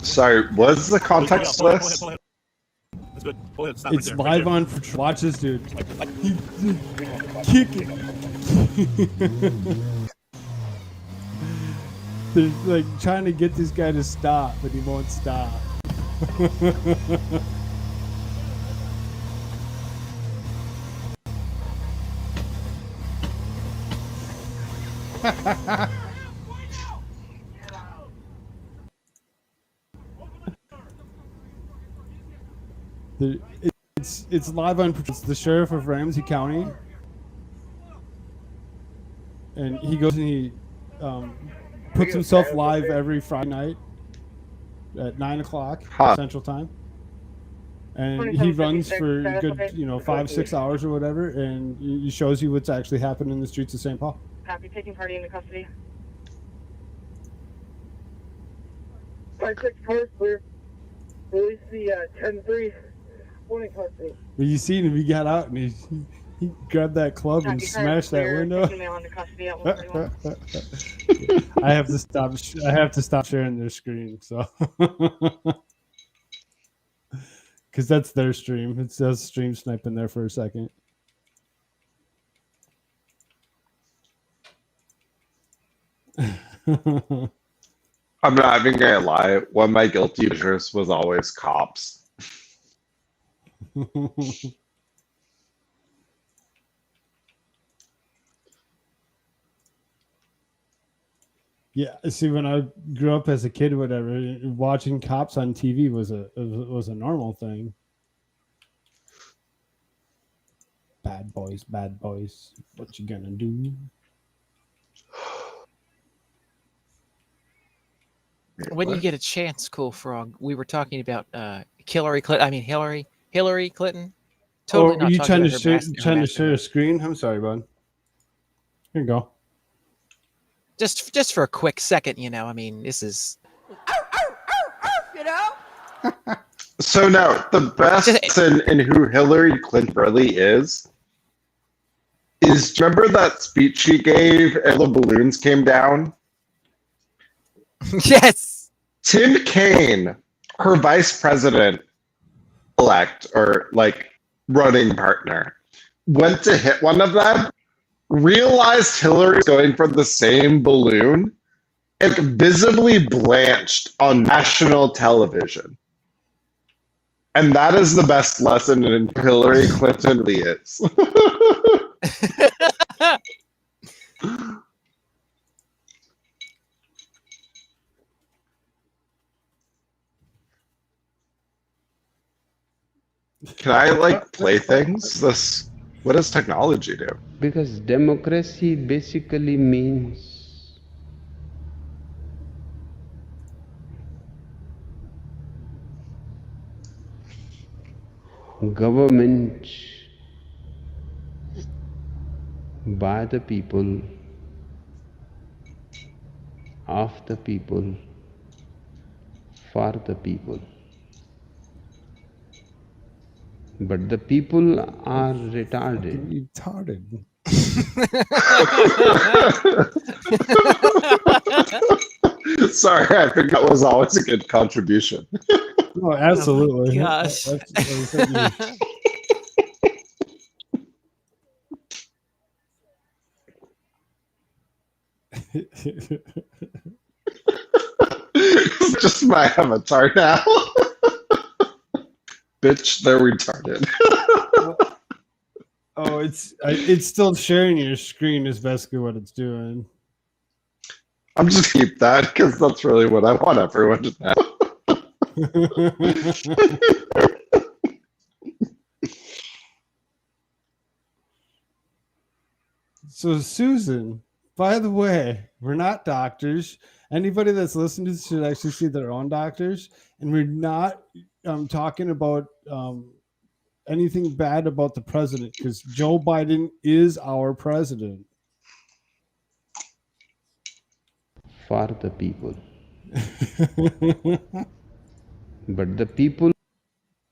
Sorry, what's the context list? That's good. Go ahead, stop It's right there, right live on. Watch this dude. Kick it. They're like trying to get this guy to stop, but he won't stop. It's live on. It's the sheriff of Ramsey County, and he goes and he puts himself live every Friday night at 9:00 Central Time, and he runs for a good 5-6 hours or whatever, and he shows you what's actually happening in the streets of St. Paul. Copy, taking party into custody. 5-6 cars clear. Release the 10-3. One in custody. But you seen him, he got out and he grabbed that club and Copy, smashed that clear. window. Taking mail into custody at 131. I have to stop sharing their screen, so because that's their stream. It says stream sniping there for a second. I'm not even gonna lie. One of my guilty pleasures was always cops. Yeah, see, when I grew up as a kid, or whatever, watching cops on TV was a normal thing. Bad boys, what you gonna do? When you get a chance, Koolfrogg, we were talking about Hillary Clinton. I mean Hillary Clinton. Totally not are you talking trying about to her share, master- her trying to master- share a screen? I'm sorry, bud. Here you go. Just for a quick second, I mean, this is So now the best in who Hillary Clinton really is remember that speech she gave and the balloons came down? yes. Tim Kaine, her vice president elect or like running partner, went to hit one of them, realized Hillary was going for the same balloon, and visibly blanched on national television. And that is the best lesson in Hillary Clinton really is. Can I play things? What does technology do? Because democracy basically means government by the people, of the people, for the people. But the people are retarded. Sorry, I think that was always a good contribution. Oh, absolutely. Gosh. It's just my avatar now. Bitch, they're retarded. Oh, it's still sharing your screen is basically what it's doing. I'm just keep that because that's really what I want everyone to know. So, Susan, by the way, we're not doctors. Anybody that's listening to this should actually see their own doctors. And we're not talking about anything bad about the president because Joe Biden is our president. For the people. But the people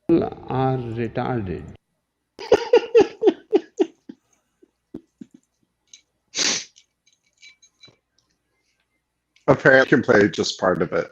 are retarded. Apparently, I can play just part of it.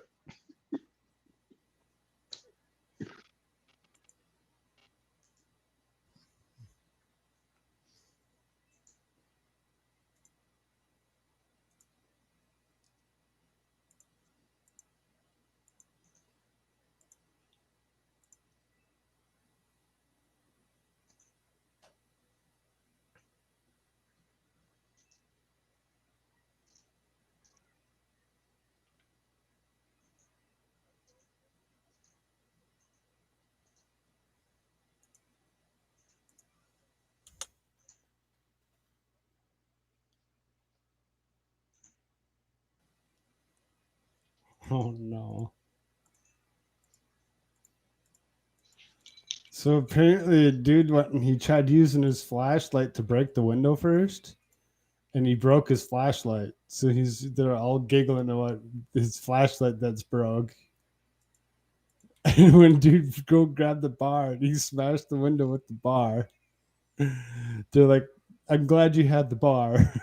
Oh, no. So apparently, a dude went and he tried using his flashlight to break the window first, and he broke his flashlight. So they're all giggling about his flashlight that's broke. And when dude go grab the bar, and he smashed the window with the bar. They're like, "I'm glad you had the bar."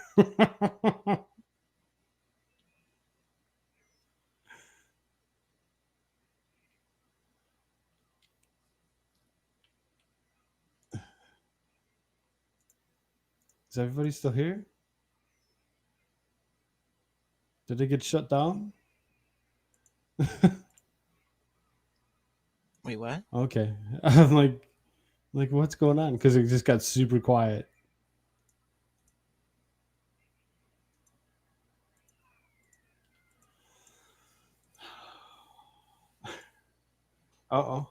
Is everybody still here? Did it get shut down? Wait, what? Okay. I'm like what's going on? Because it just got super quiet. Uh-oh.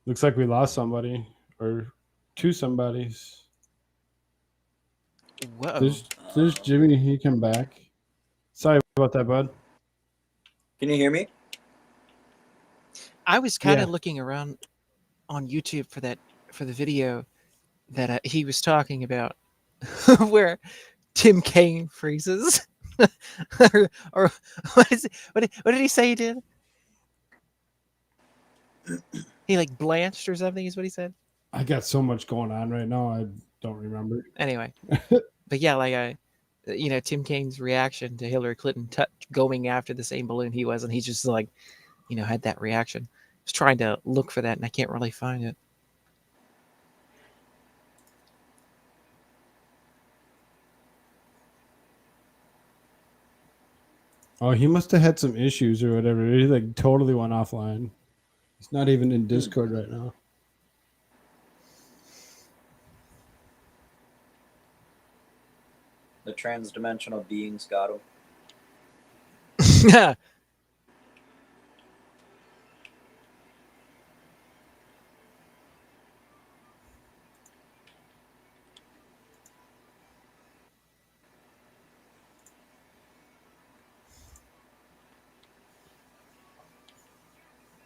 Looks like we lost somebody or two somebodies. Whoa. There's Jimmy. He come back. Sorry about that, bud. Can you hear me? I was kind Yeah. of looking around on YouTube for the video that he was talking about, where Tim Kaine freezes, or what is it? What did he say he did? He like blanched or something is what he said. I got so much going on right now. I don't remember. Anyway, but yeah, like Tim Kaine's reaction to Hillary Clinton going after the same balloon he was, and he just like, had that reaction. I was trying to look for that, and I can't really find it. Oh, he must have had some issues or whatever. He like totally went offline. He's not even in Discord right now. The trans-dimensional beings got him.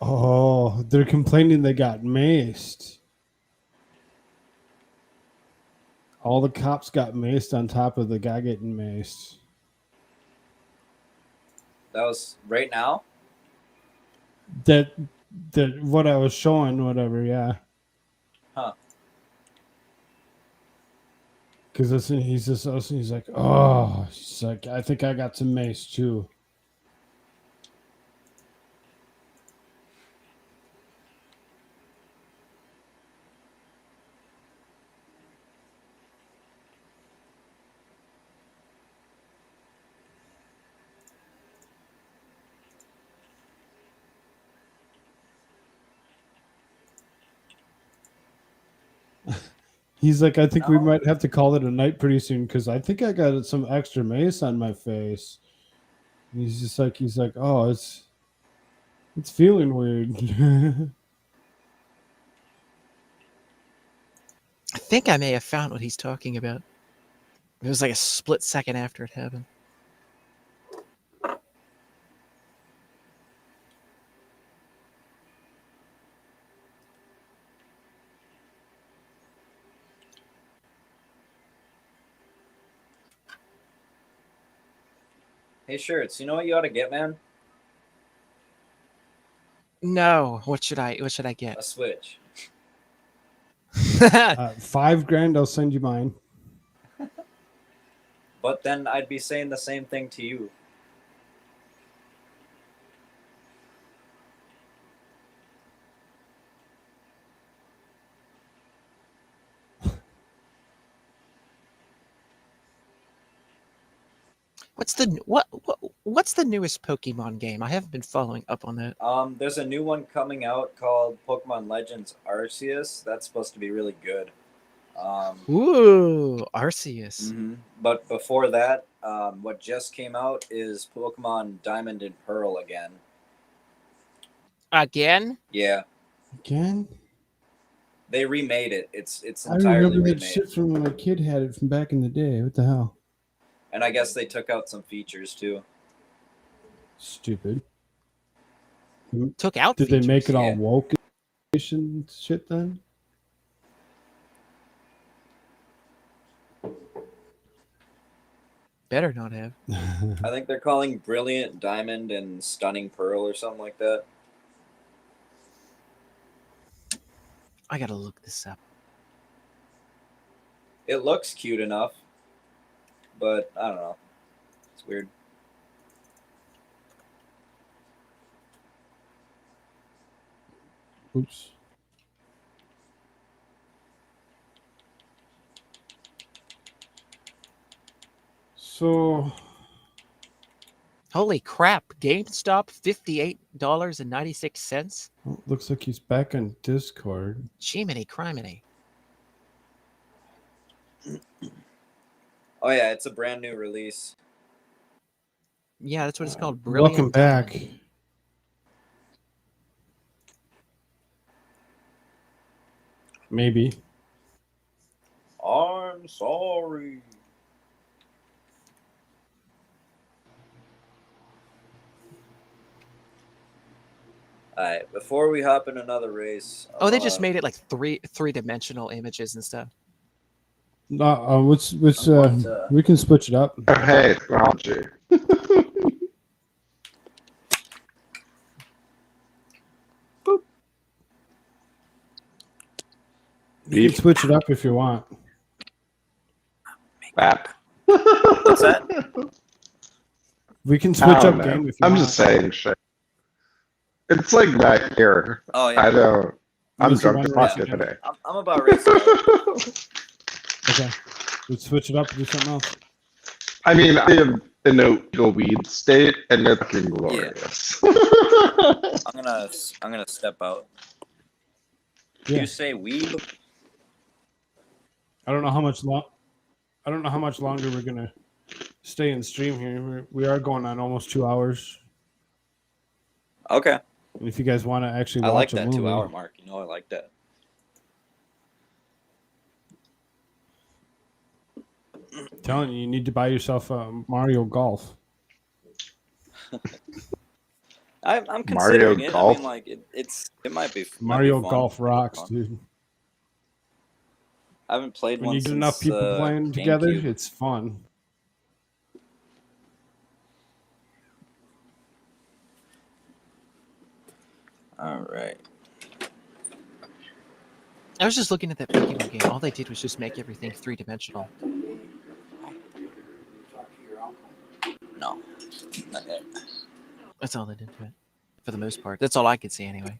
Oh, they're complaining they got maced. All the cops got maced on top of the guy getting maced. That was right now? That what I was showing, whatever, yeah. Huh. Because he's like, oh, he's like, I think I got some mace too. He's like, I think we No. might have to call it a night pretty soon because I think I got some extra mace on my face. And he's like, oh, it's feeling weird. I think I may have found what he's talking about. It was like a split second after it happened. Hey, Shirts, you know what you ought to get, man? No, what should I A get? Switch. $5,000, I'll send you mine. But then I'd be saying the same thing to you. What's the newest Pokemon game? I haven't been following up on that. There's a new one coming out called Pokemon Legends Arceus. That's supposed to be really good. Ooh, Arceus. But before that, what just came out is Pokemon Diamond and Pearl again. Again? Yeah, Again? they remade it. It's I entirely remember that remade. shit from when my kid had it from back in the day. What the hell? And I guess they took out some features too. Stupid. Took out Did they make it all Yeah. woke and shit then? Better not have. I think they're calling Brilliant Diamond and Stunning Pearl or something like that. I gotta look this up. It looks cute enough, but I don't know. It's weird. Oops. So, Holy crap! GameStop, $58.96. well, looks like he's back on Discord. Jiminy criminy! Oh yeah, it's a brand new release. Yeah, that's what it's called. Brilliant. Welcome back. Diamond. Maybe. I'm sorry. Alright, before we hop in another race. Oh, they just made it like three-dimensional images and stuff. No, which going to- we can switch it up. Oh, hey, technology. You can switch it up if you want. Bap. What's that? We can I switch don't up know. game if you I'm want. just saying shit. It's back here. Oh yeah. I know. I'm Unless you drunk as wanna fuck race again. today. I'm about racing. Okay. Let's switch it up and do something else. I mean, I am in a weed state, and it's fucking glorious. I'm gonna step out. Yeah. You say weed? I don't know how much longer we're gonna stay in stream here. We are going on almost 2 hours. Okay. And if you guys want to actually I like watch a that movie, 2 hour mark. You know, I like that. I'm telling you need to buy yourself a Mario Golf. I'm Mario considering it. Golf? I mean, like it might be Mario might be fun. Golf rocks, Fun. dude. I haven't played When one you get since enough people playing together, GameCube. it's fun. All right. I was just looking at that Pokemon game. All they did was just make everything three-dimensional. No. Not yet. That's all they did to it, for the most part. That's all I could see anyway.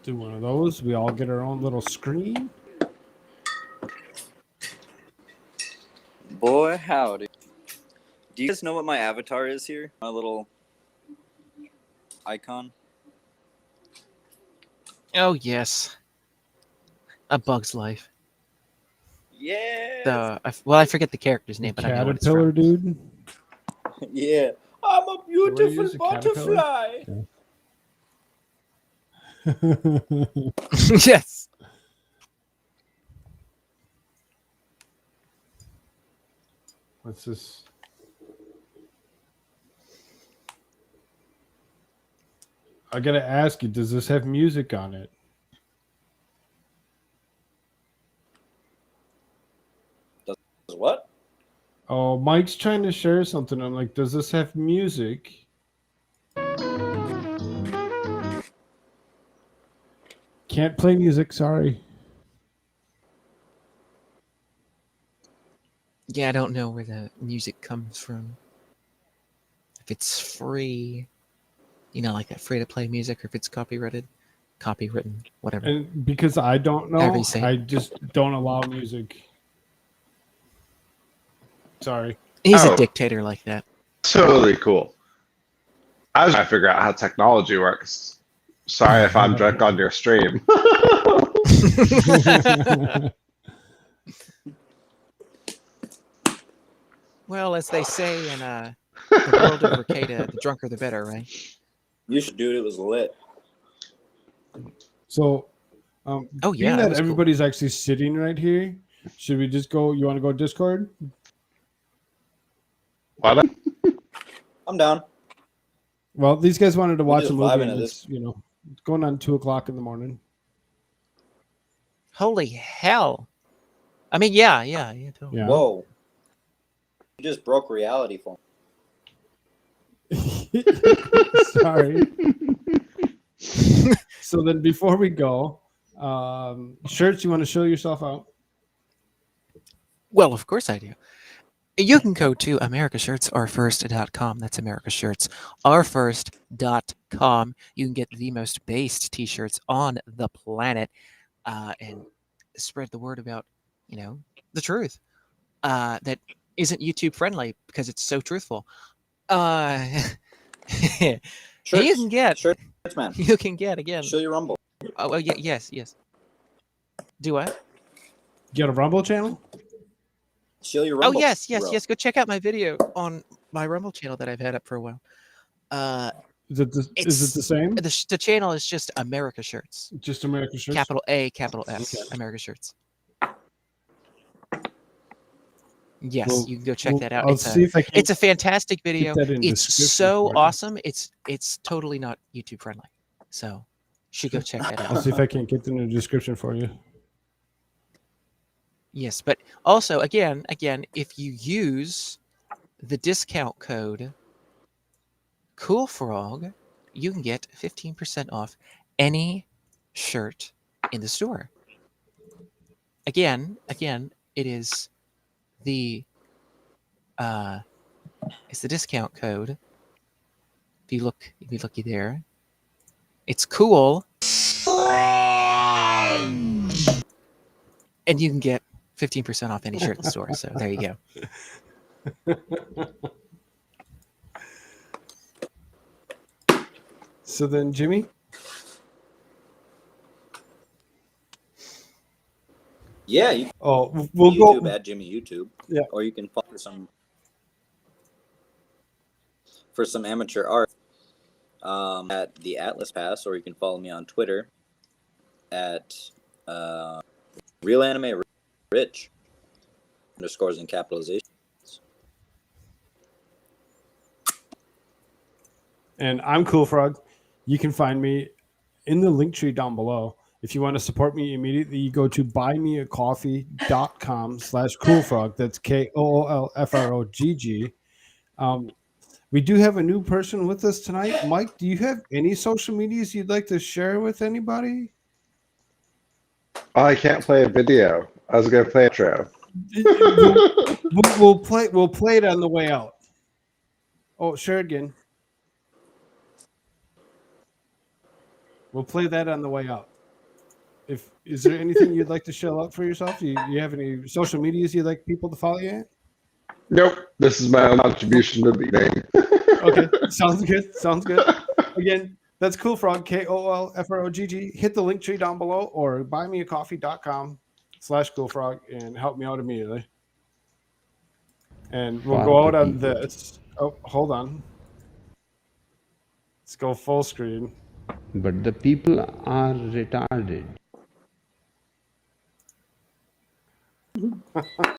Do one of those. We all get our own little screen. Boy, howdy. Do you guys know what my avatar is here? My little icon? Oh yes, A Bug's Life. Yeah. I forget the character's name, but I know what it's Caterpillar, from. dude. Yeah. I'm a What do you beautiful use, a caterpillar? butterfly. Yes. What's this? I gotta ask you, does this have music on it? What? Oh, Mike's trying to share something. I'm like, does this have music? Can't play music, sorry. Yeah, I don't know where the music comes from. If it's free, like that free-to-play music, or if it's copyrighted, copywritten, whatever. And because I don't However know, you say it. I just don't allow music. Sorry. He's a Oh. dictator like that. Totally cool. I was trying to figure out how technology works. Sorry if I'm drunk on your stream. Well, as they say in the world of Arcada, the drunker the better, right? You should, dude. It was lit. So, Oh, being yeah, that that was cool. everybody's actually sitting right here, should we just go? You want to go Discord? What? I'm down. Well, these guys wanted to watch just a movie, vibing and at it's, it's going on 2:00 in the morning. Holy hell! I mean, yeah, totally. Yeah. Whoa. You just broke reality for me. Sorry. So then, before we go, shirts, you want to show yourself out? Well, of course I do. You can go to americashirtsourfirst.com. That's americashirtsourfirst.com. You can get the most based t-shirts on the planet, and spread the word about, the truth. That isn't YouTube friendly because it's so truthful. You can get Shirts, man. You can get again. Show your Rumble. Oh, well, yes. Do what? You got a Rumble channel? Show your Oh, Rumble. yes. bro. Go check out my video on my Rumble channel that I've had up for a while. Is it the same? The channel is just America Shirts. Just America Shirts? Capital A, capital S. Okay. America Shirts. Yes, Well, you can go check that out. I'll see if I can It's a fantastic get video. that in It's description so for you. awesome. It's totally not YouTube friendly. So you should go check that I'll out. see if I can get that in the description for you. Yes, but also again, if you use the discount code Koolfrogg, you can get 15% off any shirt in the store. Again, it is it's the discount code. If you look there, it's cool, and you can get 15% off any shirt in the store. So there you go. So then, Jimmy? Yeah, you we'll YouTube go at Jimmy YouTube. Yeah. Or you can follow for some amateur art at the Atlas Pass, or you can follow me on Twitter at Real Anime Rich underscores in capitalization. And I'm Koolfrogg. You can find me in the link tree down below. If you want to support me immediately, you go to buymeacoffee.com/Koolfrogg. That's KOOLFROGG. We do have a new person with us tonight. Mike, do you have any social medias you'd like to share with anybody? Oh, I can't play a video. I was gonna play a intro. We'll play it on the way out. Oh, share again. We'll play that on the way out. Is there anything you'd like to shell out for yourself? Do you have any social medias you'd like people to follow you at? Nope. This is my own contribution to the game. Okay, sounds good. Again, That's Koolfrogg, KOLFROGG. Hit the link tree down below or buymeacoffee.com/Koolfrogg and help me out immediately. And we'll For go the out on people. this. Oh, hold on. Let's go full screen. But the people are retarded.